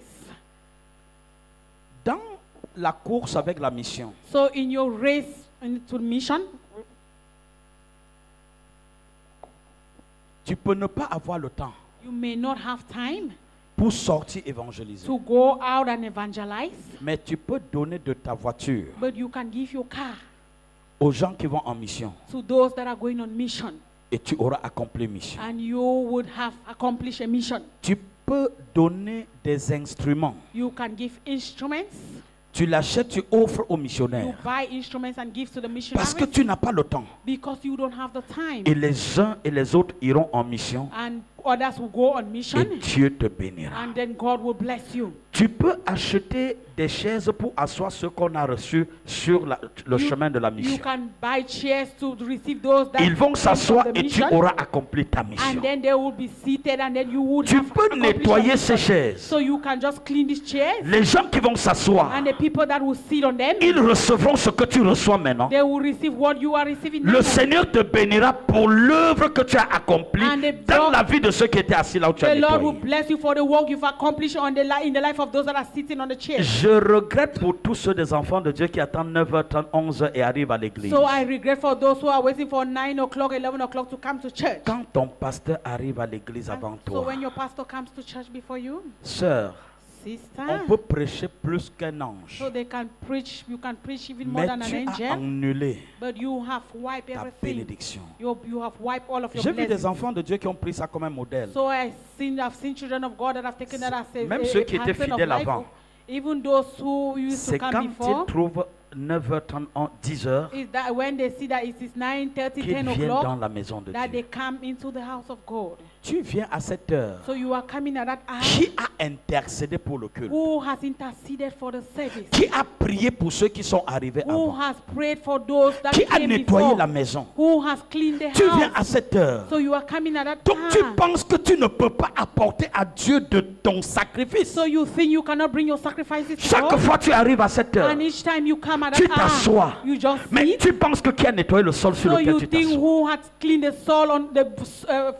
Dans la course avec la mission,
So in your race into mission,
tu peux ne pas avoir le temps
you may not have time
pour sortir évangéliser.
to go out and evangelize,
Mais tu peux donner de ta voiture
but you can give your car
aux gens qui vont en mission
to those that are going on mission,
et tu auras accompli mission.
and you would have accomplished a mission.
Tu peux donner des instruments.
You can give instruments.
Tu l'achètes, tu offres aux
You
missionnaires.
buy instruments and give to the
Parce que
missionaries
tu n'as pas le temps.
because you don't have the time.
Et les uns et les autres iront en mission
And others will go on mission,
et Dieu te bénira.
and then God will bless you.
Tu peux acheter des chaises pour asseoir ceux qu'on a reçus sur le chemin de la
You
mission.
can buy chairs to receive those that
Ils vont
came
s'asseoir
from the
et tu
mission,
auras accompli ta mission.
and then they will be seated, and then you would
Tu
have
peux
accomplished
nettoyer
your
ces
mission.
chaises.
So you can just clean these chairs,
Les gens qui vont s'asseoir,
and the people that will sit on them,
ils recevront ce que tu reçois maintenant.
they will receive what you are receiving now.
Le Seigneur te bénira pour l'œuvre que tu as accomplie
And the
dans
Lord-
la vie de ceux qui étaient assis là où tu as
The Lord will
nettoyé.
bless you for the work you've accomplished in the life of those that are sitting on the chair.
Je regrette pour tous ceux des enfants de Dieu qui attendent 9h30, 11h et arrivent à l'église.
So I regret for those who are waiting for 9 o'clock, 11 o'clock to come to church.
Quand ton pasteur arrive à l'église
And
avant
so
toi,
when your pastor comes to church before you,
sœur,
sister,
on peut prêcher plus qu'un ange.
so they can preach, you can preach even more
Mais
than
tu
an
as
angel,
annulé
but you have wiped
ta
everything.
bénédiction.
You have wiped all of your
J'ai vu des
blessings.
enfants de Dieu qui ont pris ça comme un modèle.
So I've seen children of God that have taken that as a,
Même
a
ceux qui étaient
pattern of
fidèles
life.
avant.
Even those who used to
C'est
come
quand
before,
ils trouvent 9h30, 10h
is that when they see that it is 9:30,
qu'ils
10
viennent dans
o'clock,
la maison de
that they
Dieu.
come into the house of God.
Tu viens à cette heure.
So you are coming at that hour.
Qui a intercédé pour le culte?
Who has interceded for the service?
Qui a prié pour ceux qui sont arrivés
Who
avant?
has prayed for those that
Qui a
came
nettoyé
before?
la maison?
Who has cleaned the
Tu viens à
house?
cette heure.
So you are coming at that
Donc tu
time.
penses que tu ne peux pas apporter à Dieu de ton sacrifice.
So you think you cannot bring your sacrifices to
Chaque
God?
fois tu arrives à cette heure,
And each time you come at
tu
that
t'assois.
hour, you just
Mais
sit.
tu penses que qui a nettoyé le sol sur
So
lequel
you
tu
think
t'assois?
who has cleaned the soil on the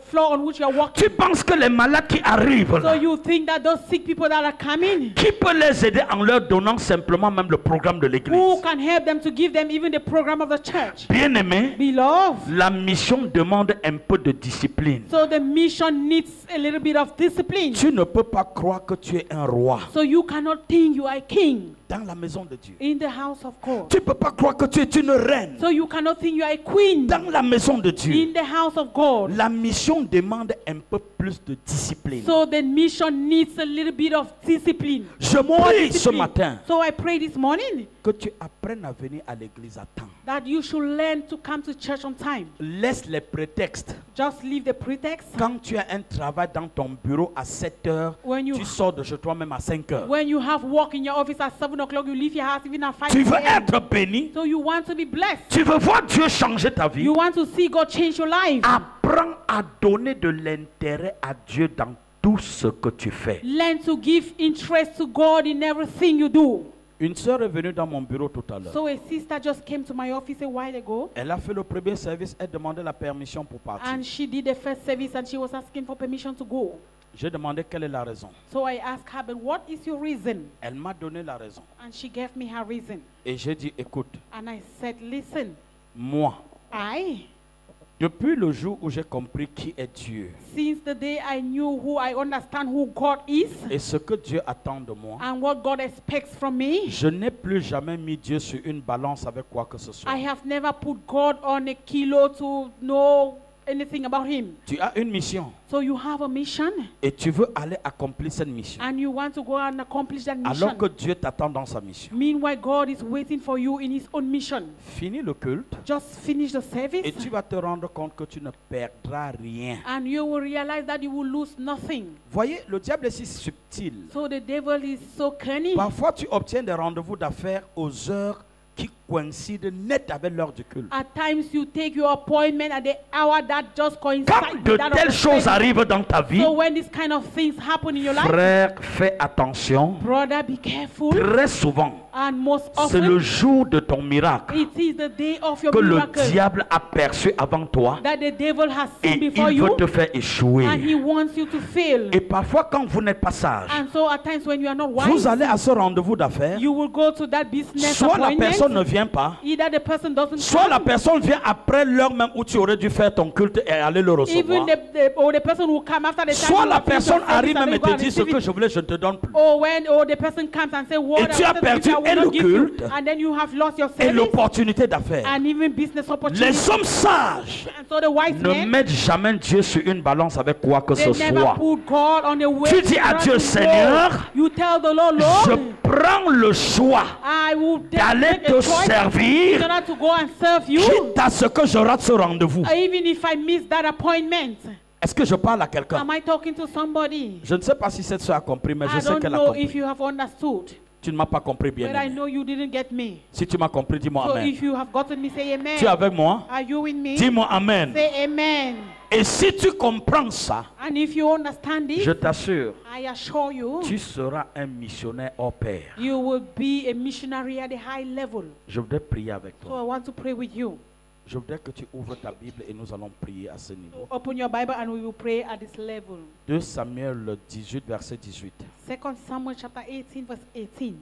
floor on which you are walking?
Tu penses que les malades qui arrivent
So
là,
you think that those sick people that are coming,
qui peut les aider en leur donnant simplement même le programme de
who
l'église?
can help them to give them even the program of the church?
Bien-aimé,
Beloved,
la mission demande un peu de discipline.
so the mission needs a little bit of discipline.
Tu ne peux pas croire que tu es un roi
So you cannot think you are a king
dans la maison de Dieu.
in the house of God.
Tu ne peux pas croire que tu es une reine
So you cannot think you are a queen
dans la maison de Dieu.
in the house of God.
La mission demande un peu plus de discipline.
So the mission needs a little bit of discipline.
Je
More
prie ce
discipline.
matin
So I pray this morning
que tu apprennes à venir à l'église à temps.
that you should learn to come to church on time.
Laisse les prétextes.
Just leave the pretext.
Quand tu as un travail dans ton bureau à 7 heures,
When you
tu sors de chez toi même à 5 heures.
when you have work in your office at 7 o'clock, you leave your house even at 5
Tu veux
a.m.
être béni.
So you want to be blessed.
Tu veux voir Dieu changer ta vie.
You want to see God change your life.
Apprends à donner de l'intérêt à Dieu dans tout ce que tu fais.
Learn to give interest to God in everything you do.
Une sœur est venue dans mon bureau tout à l'heure.
So a sister just came to my office a while ago,
Elle a fait le premier service, elle demandait la permission pour partir.
and she did the first service and she was asking for permission to go.
J'ai demandé quelle est la raison.
So I asked her, but what is your reason?
Elle m'a donné la raison.
And she gave me her reason.
Et j'ai dit, écoute,
And I said, listen,
moi, depuis le jour où j'ai compris qui est Dieu
since the day I understand who God is
et ce que Dieu attend de moi,
and what God expects from me,
je n'ai plus jamais mis Dieu sur une balance avec quoi que ce soit.
I have never put God on a kilo to know anything about him.
Tu as une mission
So you have a mission
et tu veux aller accomplir cette mission.
and you want to go and accomplish that mission.
Alors que Dieu t'attend dans sa mission.
Meanwhile, God is waiting for you in his own mission.
Finis le culte
Just finish the
et
service
tu vas te rendre compte que tu ne perdras rien.
and you will realize that you will lose nothing.
Voyez, le diable est si subtil.
So the devil is so cunning.
Parfois, tu obtiens des rendez-vous d'affaires aux heures qui coïncident net avec l'heure du culte.
At times you take your appointment at the hour that just coincides
Quand
with
de
that of
telles
the
choses
service.
arrivent dans ta vie,
So when this kind of things happen in your life,
frère, fais attention.
brother, be careful.
Très souvent,
And most
c'est le
often,
jour de ton miracle
it is the day of your
que le
miracle
diable a perçu avant toi
that the devil has
et
seen before
il
you,
veut te faire échouer.
and he wants you to fail.
Et parfois, quand vous n'êtes pas sage,
And so at times when you are not
vous
wise,
allez à ce rendez-vous d'affaires,
you will go to that business
soit la personne ne
appointment.
vient pas,
Either the person doesn't
soit la
come,
personne vient après l'heure même où tu aurais dû faire ton culte et aller le
even
recevoir.
or the person will come after the time.
Soit
you
la
have finished your
personne arrive
service and
même et
they go
te
and
dit ce
receive
que
it.
je voulais, je ne te donne plus.
Or the person comes and say, what
tu as perdu et le culte,
and then you have lost your
et
service
l'opportunité d'affaires.
and even business opportunity.
Les hommes sages
And so the wise
ne
men,
mettent jamais Dieu sur une balance avec quoi que
they
ce
never
soit.
put God on a way.
Tu dis à Dieu, Seigneur,
you tell the Lord,
je
Lord,
prends le choix
I will
d'aller
make a
te
choice in
servir,
order to go and serve you,
quitte à ce que je rate ce rendez-vous.
even if I miss that appointment.
Est-ce que je parle à quelqu'un?
Am I talking to somebody?
Je ne sais pas si cette soeur a compris, mais je
I
sais
don't
qu'elle a
know
compris.
if you have understood,
Tu ne m'as pas compris bien.
but I
aimé.
know you didn't get me.
Si tu m'as compris, dis-moi
So
Amen.
if you have gotten me, say amen.
Tu es avec moi?
Are you with me?
Dis-moi Amen.
Say amen.
Et si tu comprends ça,
And if you understand this,
je t'assure,
I assure you,
tu seras un missionnaire hors pair.
you will be a missionary at a high level.
Je voudrais prier avec
So
toi.
I want to pray with you.
Je voudrais que tu ouvres ta Bible et nous allons prier à ce niveau.
Open your Bible and we will pray at this level.
2 Samuel 18, verset 18.
2 Samuel chapter 18, verse 18.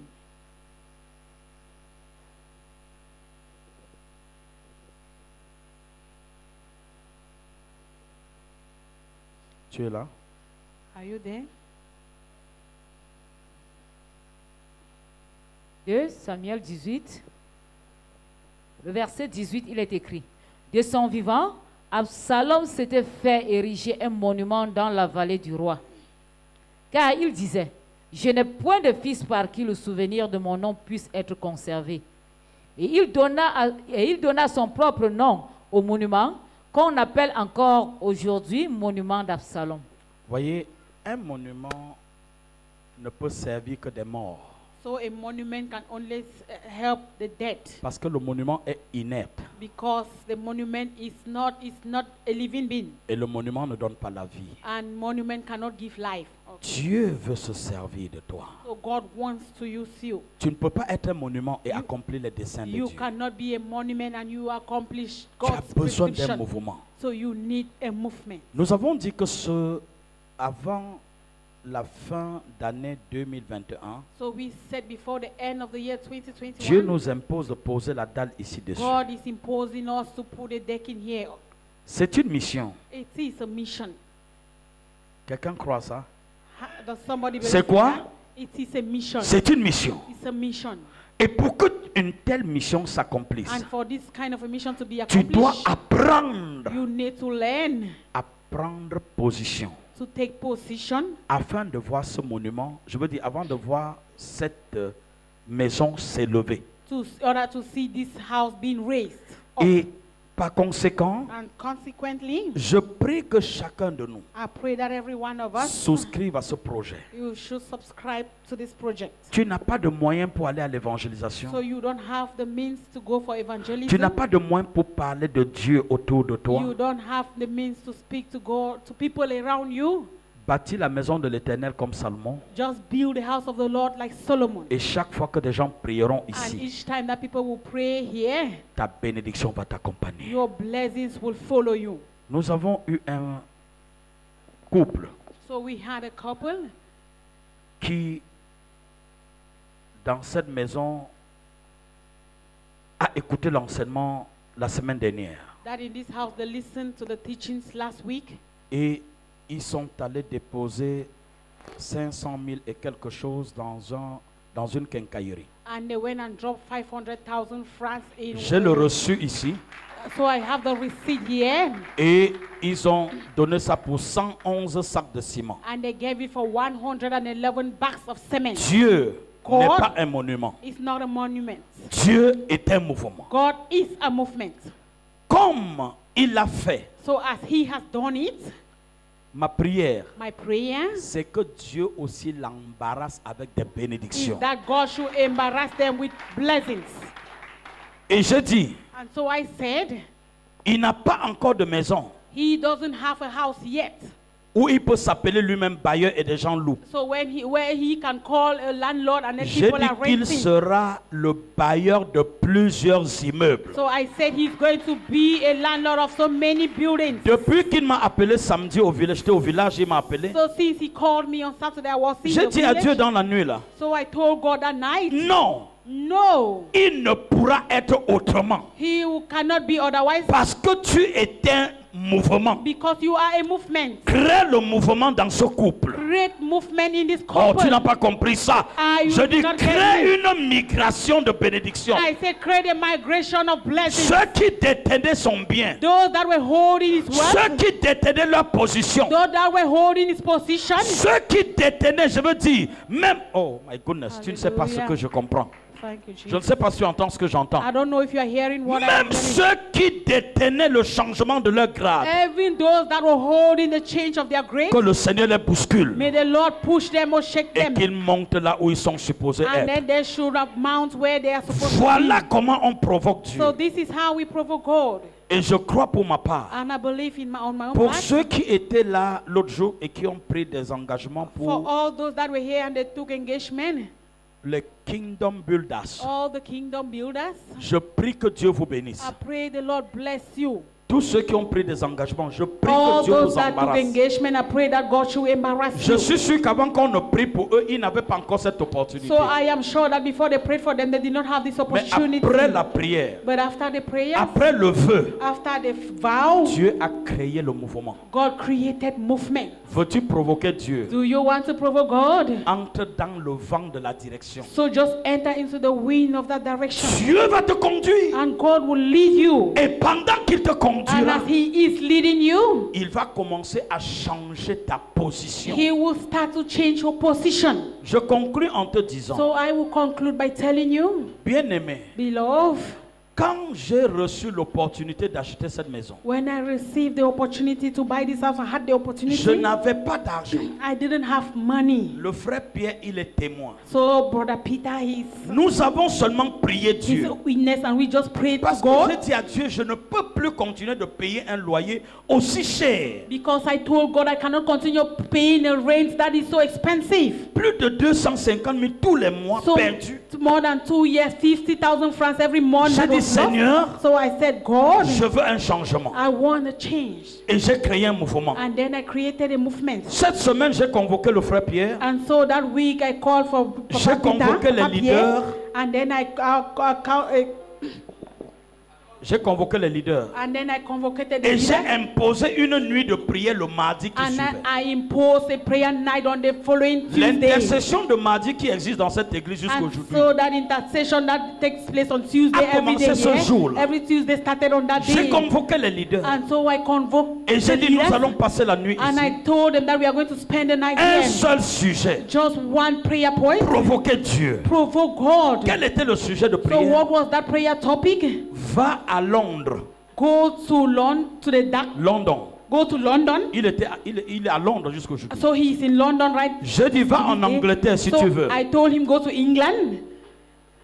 Tu es là?
Are you there?
2 Samuel 18, le verset 18, il est écrit: de son vivant, Absalom s'était fait ériger un monument dans la vallée du roi. Car il disait: je n'ai point de fils par qui le souvenir de mon nom puisse être conservé. Et il donna son propre nom au monument qu'on appelle encore aujourd'hui monument d'Absalom.
Voyez, un monument ne peut servir que des morts.
So a monument can only help the dead,
Parce que le monument est inerte.
because the monument is not a living being,
Et le monument ne donne pas la vie.
and monument cannot give life.
Dieu veut se servir de toi.
So God wants to use you.
Tu ne peux pas être un monument et accomplir les desseins de
You
Dieu.
cannot be a monument and you accomplish
Tu as
God's
besoin d'un
prescription.
mouvement.
So you need a movement.
Nous avons dit que avant la fin d'année 2021,
So we said before the end of the year
Dieu
2021,
nous impose de poser la dalle ici dessus.
God is imposing us to put a deck in here.
C'est une mission.
It is a mission.
Quelqu'un croit ça?
Does somebody
C'est
believe
quoi?
that? It is a mission.
C'est une mission.
It's a mission.
Et pour qu'une telle mission s'accomplisse,
And for this kind of a mission to be
tu dois
accomplished,
apprendre
you need to learn
à prendre position
to take position
afin de voir ce monument. Je veux dire, avant de voir cette maison s'élever.
in order to see this house being raised up.
Et par conséquent,
And consequently,
je prie que chacun de nous
I pray that every one of us,
souscrive à ce projet.
you should subscribe to this project.
Tu n'as pas de moyens pour aller à
So
l'évangélisation.
you don't have the means to go for evangelism.
Tu n'as pas de moyens pour parler de Dieu autour de toi.
You don't have the means to speak to God, to people around you.
Bâtis la maison de l'Éternel comme Salomon.
Just build the house of the Lord like Solomon.
Et chaque fois que des gens prieront
And
ici,
each time that people will pray here,
ta bénédiction va t'accompagner.
your blessings will follow you.
Nous avons eu un couple
So we had a couple
qui, dans cette maison, a écouté l'enseignement la semaine dernière.
that in this house they listened to the teachings last week,
Et ils sont allés déposer 500 000 et quelque chose dans une quincaillerie.
and they went and dropped 500,000 francs in.
J'ai le reçu ici.
So I have the receipt here,
Et ils ont donné ça pour 111 sacs de ciment.
and they gave it for 111 bags of cement.
Dieu n'est
God
pas un monument.
is not a monument.
Dieu est un mouvement.
God is a movement.
Comme il l'a fait,
So as He has done it,
ma prière,
my prayer
c'est que Dieu aussi l'embarrasse avec des
is
bénédictions.
that God should embarrass them with blessings.
Et je dis,
And so I said,
il n'a pas encore de maison
he doesn't have a house yet.
où il peut s'appeler lui-même bailleur et des gens louent.
So where he can call a landlord and then
J'ai
people
dit
are
qu'il
renting.
sera le bailleur de plusieurs immeubles.
So I said he's going to be a landlord of so many buildings.
Depuis qu'il m'a appelé samedi au village, j'étais au village, il m'a appelé.
So since he called me on Saturday, I was in
J'ai
the
dit à Dieu
village.
dans la nuit là,
So I told God that night,
non,
no,
il ne pourra être autrement.
cannot be otherwise,
Parce que tu es un mouvement.
because you are a movement.
Crée le mouvement dans ce couple.
Great movement in this
Oh,
couple.
tu n'as pas compris ça.
Ah, you
Je dis,
did not get
crée une migration de bénédiction.
I said create a migration of blessings.
Ceux qui détenaient son bien,
Those that were holding his
ceux
wealth,
qui détenaient leur position,
those that were holding his position,
ceux qui détenaient, je veux dire, même, oh my goodness, tu ne sais pas ce
Hallelujah.
que je comprends.
thank you,
Je ne
Jesus.
sais pas si tu entends ce que j'entends.
I don't know if you are hearing what I'm
Même
hearing.
ceux qui détenaient le changement de leur grade,
Even those that were holding the change of their grace,
que le Seigneur les bouscule
may the Lord push them or shake
et
them,
qu'ils montent là où ils sont supposés
and
être.
then they should have mount where they are supposed
Voilà
to
comment on provoque
be. So
Dieu.
this is how we provoke God.
Et je crois pour ma part,
And I believe on my own
pour
part,
ceux qui étaient là l'autre jour et qui ont pris des engagements
for
pour
all those that were here and they took engagement,
les Kingdom Builders,
all the kingdom builders,
je prie que Dieu vous bénisse.
I pray the Lord bless you.
Tous ceux qui ont pris des engagements, je prie
All
que Dieu
those
vous
that took
embarrasse.
engagement, I pray that God should embarrass
Je
you.
suis sûr qu'avant qu'on ne prie pour eux, ils n'avaient pas encore cette opportunité.
So I am sure that before they prayed for them, they did not have this
Mais
opportunity.
après la prière,
But after the prayer,
après le vœu,
after the vow,
Dieu a créé le mouvement.
God created movement.
Veux-tu provoquer Dieu?
Do you want to provoke God?
Entre dans le vent de la direction.
So just enter into the wind of that direction.
Dieu va te conduire.
And God will lead you.
Et pendant qu'il te
And
conduira,
as He is leading you,
il va commencer à changer ta position.
He will start to change your position.
Je conclus en te disant,
So I will conclude by telling you,
bien-aimé,
beloved,
Quand j'ai reçu l'opportunité d'acheter cette maison,
When I received the opportunity to buy this house, I had the
je
opportunity.
n'avais pas d'argent.
I didn't have money.
Le frère Pierre, il est témoin.
So Brother Peter,
Nous avons seulement prié
he's
Dieu.
a witness, and we just prayed
Parce
to
que
God.
j'ai dit à Dieu, je ne peux plus continuer de payer un loyer aussi cher.
Because I told God I cannot continue paying a rent that is so expensive.
Plus de 250 000 tous les mois
So
perdus.
more than 2 years, 50,000 francs every month.
J'ai
that
dit,
was lost.
Seigneur,
So I said, God,
je veux un changement.
I want a change.
Et j'ai créé un mouvement.
And then I created a movement.
Cette semaine, j'ai convoqué le frère Pierre.
And so that week I called for
J'ai convoqué les leaders.
and then
J'ai convoqué les leaders.
and then I convocated the
Et j'ai
leaders.
imposé une nuit de prière le mardi qui
And
suivait.
I imposed a prayer night on the following Tuesday.
L'intercession de mardi qui existe dans cette église jusqu'à
And
aujourd'hui
so that intercession that takes place on Tuesday
a
every day.
commencé ce
here.
jour-là.
Every Tuesday started on that
J'ai
day.
convoqué les leaders.
And so I convoked
Et
the
j'ai dit, nous
leaders.
allons passer la nuit
And
ici.
I told them that we are going to spend the night
Un
here.
seul sujet.
Just one prayer point.
Provoquer Dieu.
Provoke God.
Quel était le sujet de
So
prière?
what was that prayer topic?
Va à Londres.
Go to
London.
Go to London.
Il est à Londres jusqu'aujourd'hui.
So he is in London right.
Je dis, va en Angleterre si
So
tu veux.
I told him go to England.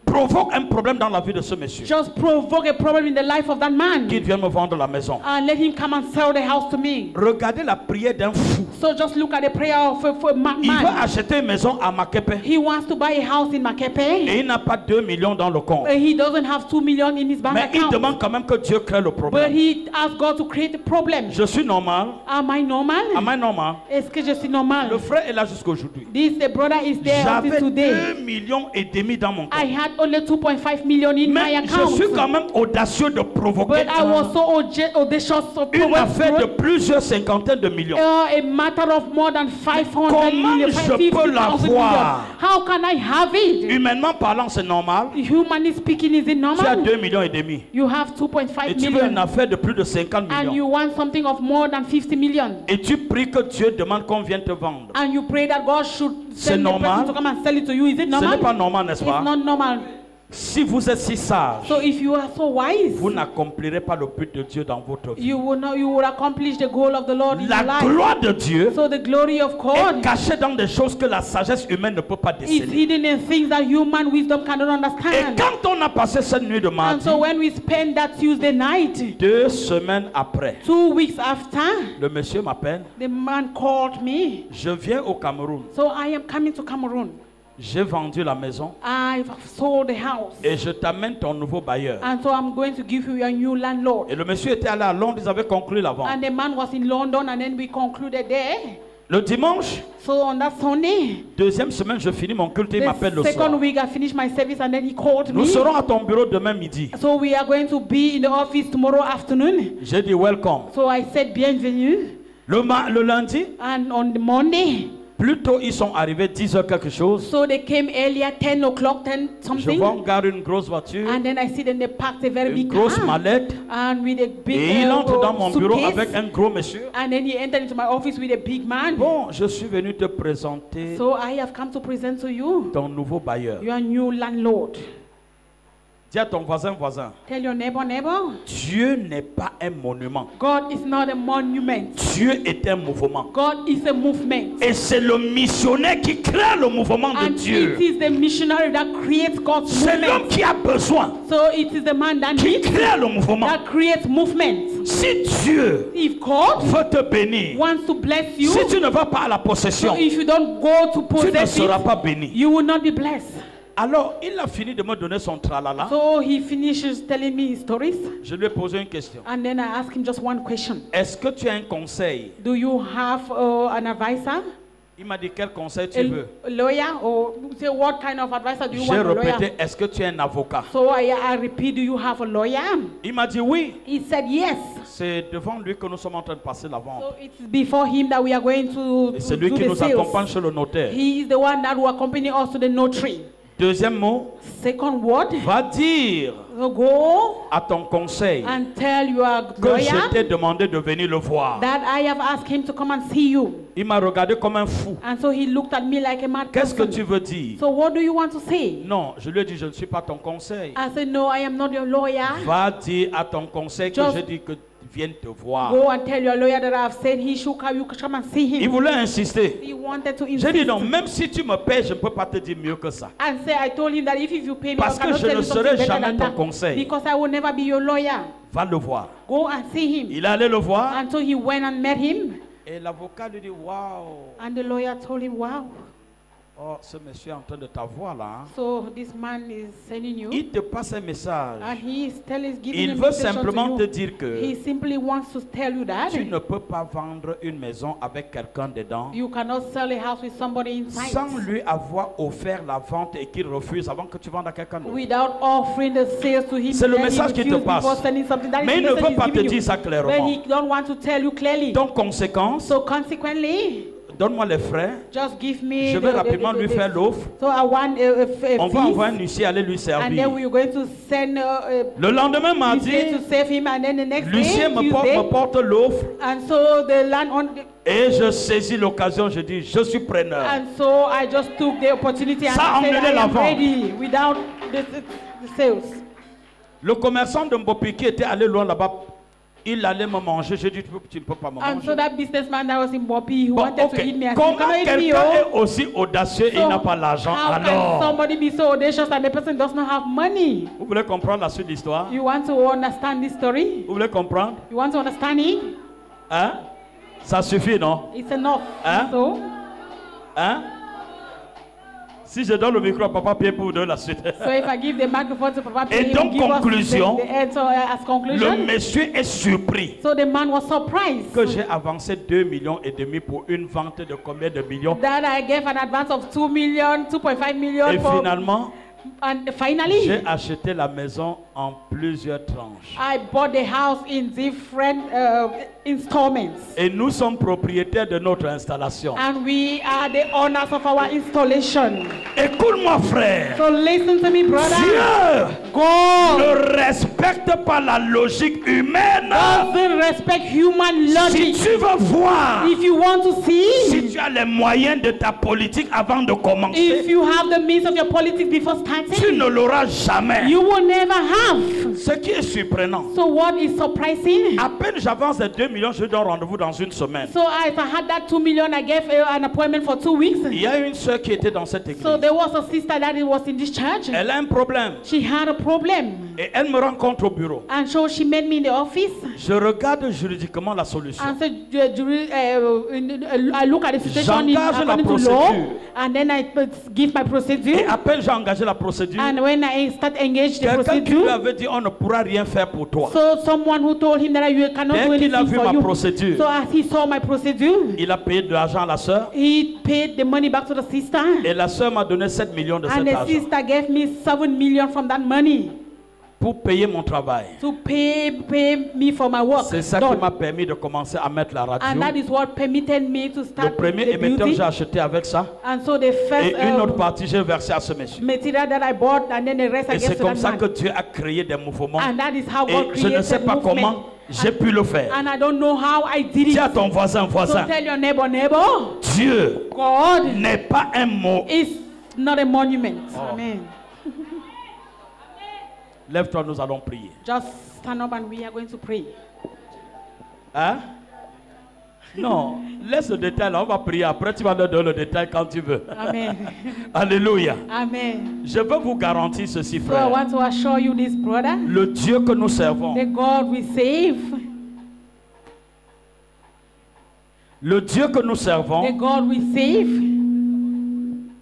Provoque un problème dans la vie de ce monsieur.
Just provoke a problem in the life of that man.
Qu'il vienne me vendre la maison.
And let him come and sell the house to me.
Regardez la prière d'un fou.
So just look at the prayer of a
Il veut
man.
acheter une maison à Makepe.
He wants to buy a house in Makepe.
Et il n'a pas 2 millions dans le compte.
He doesn't have 2 million in his bank
Mais il
account.
demande quand même que Dieu crée le
But
problème.
he asked God to create a problem.
Je suis normal.
Am I normal?
Am I normal?
Est-ce que je suis normal?
Le frère est là jusqu'aujourd'hui.
The brother is there until
J'avais
today.
2,5 millions dans mon compte.
I had only 2.5 million in my
Mais
account.
je suis quand même audacieux de provoquer
But I was so audacious of
une affaire de
provoking
plusieurs cinquantaines de millions.
a matter of more than 500
Comment
million,
je
50,000
peux l'avoir?
million. How can I have it?
Humainement parlant, c'est normal.
Humanly speaking, is it
Tu as
normal?
2,5 millions.
You have 2.5
Et tu veux une
million.
affaire de plus de 50
And you
millions.
want something of more than 50 million.
Et tu pries que Dieu demande qu'on vienne te vendre.
And you pray that God should
C'est
send the
normal.
person to come and sell it to you. Is it
Ce
normal?
n'est pas normal, n'est-ce
It's
pas?
not normal.
Si vous êtes si sage,
So if you are so wise,
vous n'accomplirez pas le but de Dieu dans votre vie.
you will accomplish the goal of the Lord in
La
your life.
gloire de Dieu
So the glory of
est
God
cachée dans des choses que la sagesse humaine ne peut pas
is
déceler.
hidden in things that human wisdom cannot
Et
understand.
quand on a passé cette nuit de
And
mardi,
so when we spend that Tuesday night,
2 semaines après,
2 weeks after,
le monsieur m'appelle.
the man called me.
Je viens au Cameroun.
So I am coming to Cameroon.
J'ai vendu la maison
I've sold the house.
et je t'amène ton nouveau bailleur.
And so I'm going to give you a new landlord.
Et le monsieur était allé à Londres, ils avaient conclu la vente.
And the man was in London, and then we concluded there.
Le dimanche,
So on that Sunday,
deuxième semaine, je finis mon culte et il m'appelle
the
le soir.
second week I finished my service, and then he called
Nous
me.
serons à ton bureau demain midi.
So we are going to be in the office tomorrow afternoon.
J'ai dit welcome.
So I said bienvenue.
Le lundi,
And on the Monday,
plus tôt, ils sont arrivés 10h quelque chose.
so they came earlier, 10 o'clock, 10
Je
something.
vois garer une grosse voiture,
And then I see them, they packed a very
une
big
grosse
car.
mallette.
And with a big
Et il entre dans mon bureau
suitcase.
avec un gros monsieur.
And then he entered into my office with a big man.
Bon, je suis venu te présenter
So I have come to present to you
ton nouveau bailleur.
your new landlord.
Dis à ton voisin.
Tell your neighbor,
Dieu n'est pas un monument.
God is not a monument.
Dieu est un mouvement.
God is a movement.
Et c'est le missionnaire qui crée le mouvement de
And
Dieu.
it is the missionary that creates God's
C'est l'homme
movement.
qui a besoin,
So it is the man that
qui
needs,
crée le mouvement.
that creates movement.
Si Dieu
If God
veut te bénir,
wants to bless you,
si tu ne vas pas à la possession,
so if you don't go to
tu ne
possess
seras
it,
pas béni.
you will not be blessed.
Alors, il a fini de me donner son tralala.
So he finishes telling me his stories,
Je lui ai posé une question.
and then I ask him just one question.
Est-ce que tu as un conseil?
Do you have an advisor,
Il m'a dit, quel conseil tu
a
veux?
lawyer, or say what kind of advisor do you
J'ai
want? A lawyer.
répété, est-ce que tu es un avocat?
So I repeat, do you have a lawyer?
Il m'a dit oui.
He said yes.
C'est devant lui que nous sommes en train de passer la vente.
So it's before him that we are going
Et
to
c'est
do
lui qui
the
nous
sales.
accompagne chez le notaire.
He is the one that will accompany us to the notary.
Deuxième mot,
Second word,
va dire
go
à ton conseil
and tell your
que
lawyer
je t'ai demandé de venir le voir.
that I have asked him to come and see you.
Il m'a regardé comme un fou.
And so he looked at me like a mad
Qu'est-ce que
person.
tu veux dire?
So what do you want to say?
Non, je lui ai dit, je ne suis pas ton conseil.
I said, no, I am not your lawyer.
Va dire à ton conseil que
Just
je dis que vienne te voir.
Go and tell your lawyer that I have said he should come, you come and see him.
Il voulait insister.
He wanted to
J'ai
insist.
dit non, même si tu me payes, je ne peux pas te dire mieux que ça.
And say, I told him that if you pay me,
Parce
I
que
cannot
je
tell
ne
you something
serai
better
jamais
than
ton
that.
conseil.
Because I will never be your lawyer.
Va le voir.
Go and see him.
Il est allé le voir.
And so he went and met him.
Et l'avocat lui dit, waouh.
And the lawyer told him, wow.
Oh, ce monsieur est en train de t'avoir là. Hein.
So this man is sending you.
Il te passe un message.
And he is giving
Il
a
veut
message
simplement
to
te
you.
dire que
He simply wants to tell you that
tu ne peux pas vendre une maison avec quelqu'un dedans
you cannot sell a house with somebody inside
sans lui avoir offert la vente et qu'il refuse avant que tu vendes à quelqu'un d'autre.
without offering the sales to him.
C'est le
Then he
message qu'il te
refused before
passe.
selling something. That is
Mais
the
il ne
message
veut pas
he's
te
giving
dire
you.
ça
But
clairement.
he don't want to tell you clearly.
Donc, conséquence,
So consequently,
donne-moi les frais.
just give me.
Je vais rapidement lui faire l'offre.
So I want a
On va envoyer un
fees,
huissier aller lui
and
servir.
then we're going to send
Le lendemain
huissier
mardi,
to save him, and then the next
l'huissier
day,
me
Tuesday,
porte l'offre
and so the land on.
et je saisis l'occasion. Je dis, je suis preneur.
And so I just took the opportunity and
Ça
I said
emmenait
I am
l'avant.
ready without the sales.
Le commerçant de Mbopi qui était allé loin là-bas, il allait me manger. J'ai dit, tu ne peux pas me
And so
manger.
that businessman that was in Bopi who
Bon,
wanted
ok.
to eat me, I said,
Comment
"Come and eat me,
quelqu'un est
oh."
aussi audacieux et il n'a pas l'argent?
How can
Alors,
somebody be so audacious and the person does not have money?
vous voulez comprendre la suite de l'histoire?
You want to understand this story?
Vous voulez comprendre?
You want to understand it?
Hein? Ça suffit, non?
It's enough.
Hein?
So,
Hein? Si je donne le micro à Papa Pierre pour vous donner la suite.
so if I give the microphone to Papa
Et
Pierre, he
donc,
will give us
conclusion,
the answer as
Le
conclusion.
monsieur est surpris
So the man was surprised
que j'ai avancé 2,5 millions pour une vente de combien de millions?
that I gave an advance of 2 million, 2.5 million
Et
for,
finalement,
and finally,
j'ai acheté la maison en plusieurs tranches.
I bought the house in different installments.
Et nous sommes propriétaires de notre installation.
And we are the owners of our installation.
Écoute-moi, frère.
So listen to me, brother.
Dieu
God
ne respecte pas la logique humaine.
doesn't respect human
Si
logic.
tu veux voir,
If you want to
si
see,
tu as les moyens de ta politique avant de
if
commencer,
you have the means of your politics before
tu
starting,
ne l'auras jamais.
you will never have.
Ce qui est surprenant,
So what is surprising?
à peine j'avance de 2 millions, je donne rendez-vous dans une semaine.
So as I had that 2 million, I gave an appointment for 2 weeks.
Il y a une soeur qui était dans cette église.
So there was a sister that was in this church.
Elle a un problème
She had a problem.
et elle me rencontre au bureau.
And so she met me in the office.
Je regarde juridiquement la solution.
And so I look at the situation
J'engage la
according to law.
procédure.
And then I give my
Et
procedure.
à peine j'ai engagé la procédure,
And when I start engage the
quelqu'un qui lui
procedure,
avait dit on ne pourra rien faire pour toi.
so someone who told him that you cannot do
Dès qu'il a
anything
vu
for
ma
you.
procédure,
So as he saw my procedure,
il a payé de l'argent à la sœur
he paid the money back to the sister.
et la sœur m'a donné 7 millions de
And
cet
the
argent
sister gave me 7 million from that money
pour payer mon travail.
to pay me for my work.
C'est ça qui
done.
m'a permis de commencer à mettre la
And
radio.
that is what permitted me to
Le
start
premier
the
émetteur,
beauty.
j'ai acheté avec ça.
And so the first
Et une autre partie, j'ai versé à ce monsieur.
material that I bought, and then the rest I
Et
gave
c'est
to
comme
that
ça
man.
que Dieu a créé des mouvements.
And that is how
Et
God
je ne
created
sais pas
movement.
comment j'ai pu le faire.
And I don't know how I did
Dis à
it.
ton voisin,
So
voisin,
tell your neighbor,
Dieu
God
n'est pas un mot.
is not a monument.
Oh.
Amen.
Lève-toi, nous allons prier.
Just stand up and we are going to pray.
Hein? Non, laisse le détail là, on va prier. Après, tu vas nous donner le détail quand tu veux.
Amen.
Alléluia.
Amen.
Je veux vous garantir ceci,
So I
frère.
want to assure you this, brother.
Le Dieu que nous servons,
The God we save,
le Dieu que nous
the
servons,
God we save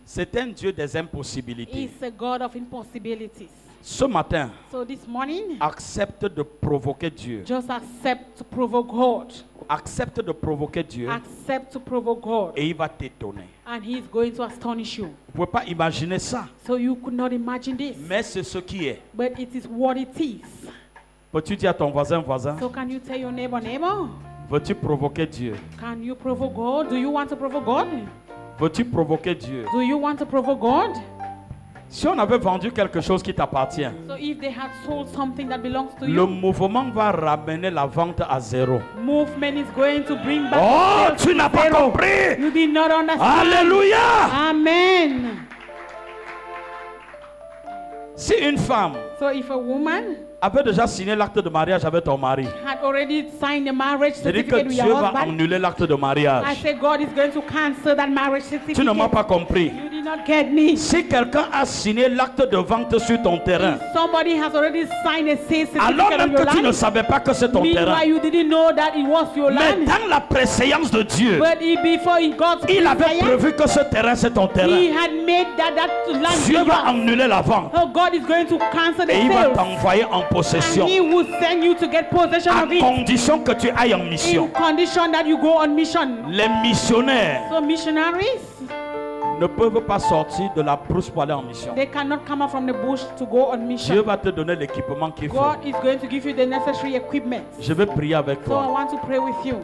c'est un Dieu des impossibilités.
is a God of impossibilities.
Ce matin,
So this morning,
accepte de provoquer Dieu.
just accept to provoke God.
Accepte de provoquer Dieu
Accept to provoke God.
et il va t'étonner.
And He's going to astonish you.
Vous ne pouvez pas imaginer ça,
So you could not imagine this.
mais c'est ce qui est.
But it is what it is.
Peux-tu dire à ton voisin, voisin,
So can you tell your neighbor,
veux-tu provoquer Dieu?
can you provoke God? Do you want to provoke God?
Veux-tu provoquer Dieu?
Do you want to provoke God?
Si on avait vendu quelque chose qui t'appartient,
So if they had sold something that belongs to
le
you,
mouvement va ramener la vente à zéro.
movement is going to bring back
Oh,
sales
tu
to
n'as pas
zero.
compris.
You did not understand.
Alléluia.
Amen.
Si une femme
So if a woman
avait déjà signé l'acte de mariage avec ton mari,
had already signed a marriage
c'est-à-dire que
certificate with
Dieu
your
va
husband,
annuler l'acte de
I
mariage.
say God is going to cancel that marriage certificate.
Tu ne m'as pas compris.
You did not get me.
Si quelqu'un a signé l'acte de vente sur ton terrain,
Somebody has already signed a sale
alors
certificate on
même
your
que tu ne
land.
savais pas que c'est ton terrain,
Meanwhile, you didn't know that it was your
mais
land.
dans la préséance de Dieu,
But before in God's
il avait
desire,
prévu que ce terrain c'est ton
He
terrain.
had made that land
Dieu
be
va
yours.
annuler la vente
So God is going to cancel the
et il va
sales.
t'envoyer en
And
possession
He will send you to get possession
à
of it.
condition que tu ailles en
In
mission.
condition that you go on mission.
Les missionnaires
So missionaries,
ne peuvent pas sortir de la brousse pour aller en mission.
they cannot come out from the bush to go on
Dieu
mission.
va te donner l'équipement qu'il faut.
God is going to give you the necessary equipment.
Je vais prier avec
So I
toi.
want to pray with you.